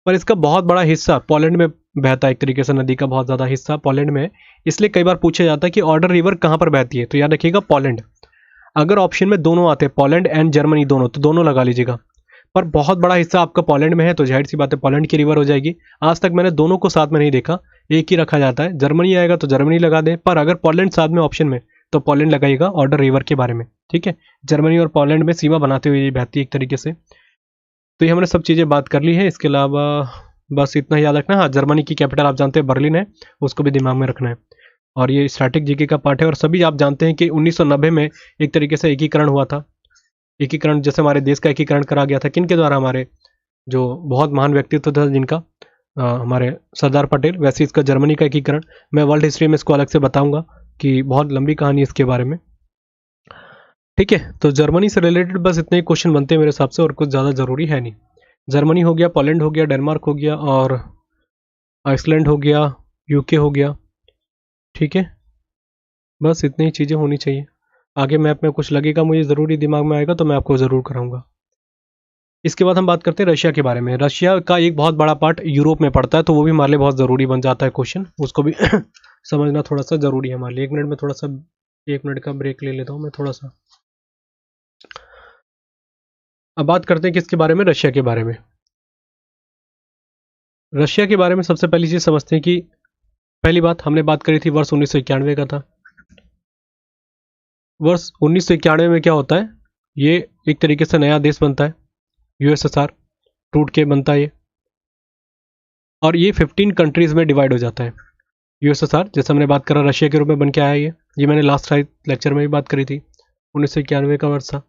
पर इसका बहुत बड़ा हिस्सा पोलैंड में बहता है, एक तरीके से नदी का बहुत ज़्यादा हिस्सा पोलैंड में है। इसलिए कई बार पूछा जाता है कि ऑर्डर रिवर कहाँ पर बहती है, तो याद रखिएगा पोलैंड। अगर ऑप्शन में दोनों आते हैं, पोलैंड एंड जर्मनी दोनों, तो दोनों लगा लीजिएगा। पर बहुत बड़ा हिस्सा आपका पोलैंड में है, तो जाहिर सी बात है पोलैंड की रिवर हो जाएगी। आज तक मैंने दोनों को साथ में नहीं देखा, एक ही रखा जाता है, जर्मनी आएगा तो जर्मनी लगा दें, पर अगर पोलैंड साथ में ऑप्शन में तो पोलैंड लगाइएगा ऑर्डर रिवर के बारे में, ठीक है। जर्मनी और पोलैंड में सीमा बनाते हुए ये बहती है एक तरीके से। तो ये हमने सब चीज़ें बात कर ली है, इसके अलावा बस इतना याद रखना। हाँ, जर्मनी की कैपिटल आप जानते हैं बर्लिन है, उसको भी दिमाग में रखना है। और ये स्टैटिक जीके का पार्ट है, और सभी आप जानते हैं कि 1990 में एक तरीके से एकीकरण हुआ था। एकीकरण जैसे हमारे देश का एकीकरण करा गया था, किन के द्वारा? हमारे जो बहुत महान व्यक्तित्व था जिनका, हमारे सरदार पटेल। वैसे इसका जर्मनी का एकीकरण मैं वर्ल्ड हिस्ट्री में इसको अलग से बताऊंगा, कि बहुत लंबी कहानी इसके बारे में, ठीक है। तो जर्मनी से रिलेटेड बस इतने ही क्वेश्चन बनते हैं मेरे हिसाब से, और कुछ ज़्यादा ज़रूरी है नहीं। जर्मनी हो गया, पोलैंड हो गया, डेनमार्क हो गया, और आइसलैंड हो गया, यूके हो गया, ठीक है। बस इतनी ही चीज़ें होनी चाहिए। आगे मैप में कुछ लगेगा मुझे ज़रूरी दिमाग में आएगा तो मैं आपको ज़रूर कराऊंगा। इसके बाद हम बात करते हैं रशिया के बारे में। रशिया का एक बहुत बड़ा पार्ट यूरोप में पड़ता है, तो वो भी हमारे लिए बहुत ज़रूरी बन जाता है क्वेश्चन, उसको भी समझना थोड़ा सा ज़रूरी है हमारे लिए। 1 मिनट में थोड़ा सा 1 मिनट का ब्रेक ले लेता हूँ मैं थोड़ा सा। अब बात करते हैं किसके बारे में, रशिया के बारे में। रशिया के बारे में सबसे पहली चीज़ समझते हैं कि पहली बात हमने बात करी थी वर्ष 1991 का था। वर्ष 1991 में क्या होता है, ये एक तरीके से नया देश बनता है, यूएसएसआर टूट के बनता है ये, और ये 15 कंट्रीज़ में डिवाइड हो जाता है। यूएसएसआर जैसे हमने बात करा रशिया के रूप में बन के आया ये मैंने लास्ट लेक्चर में भी बात करी थी। 1991 का वर्ष था।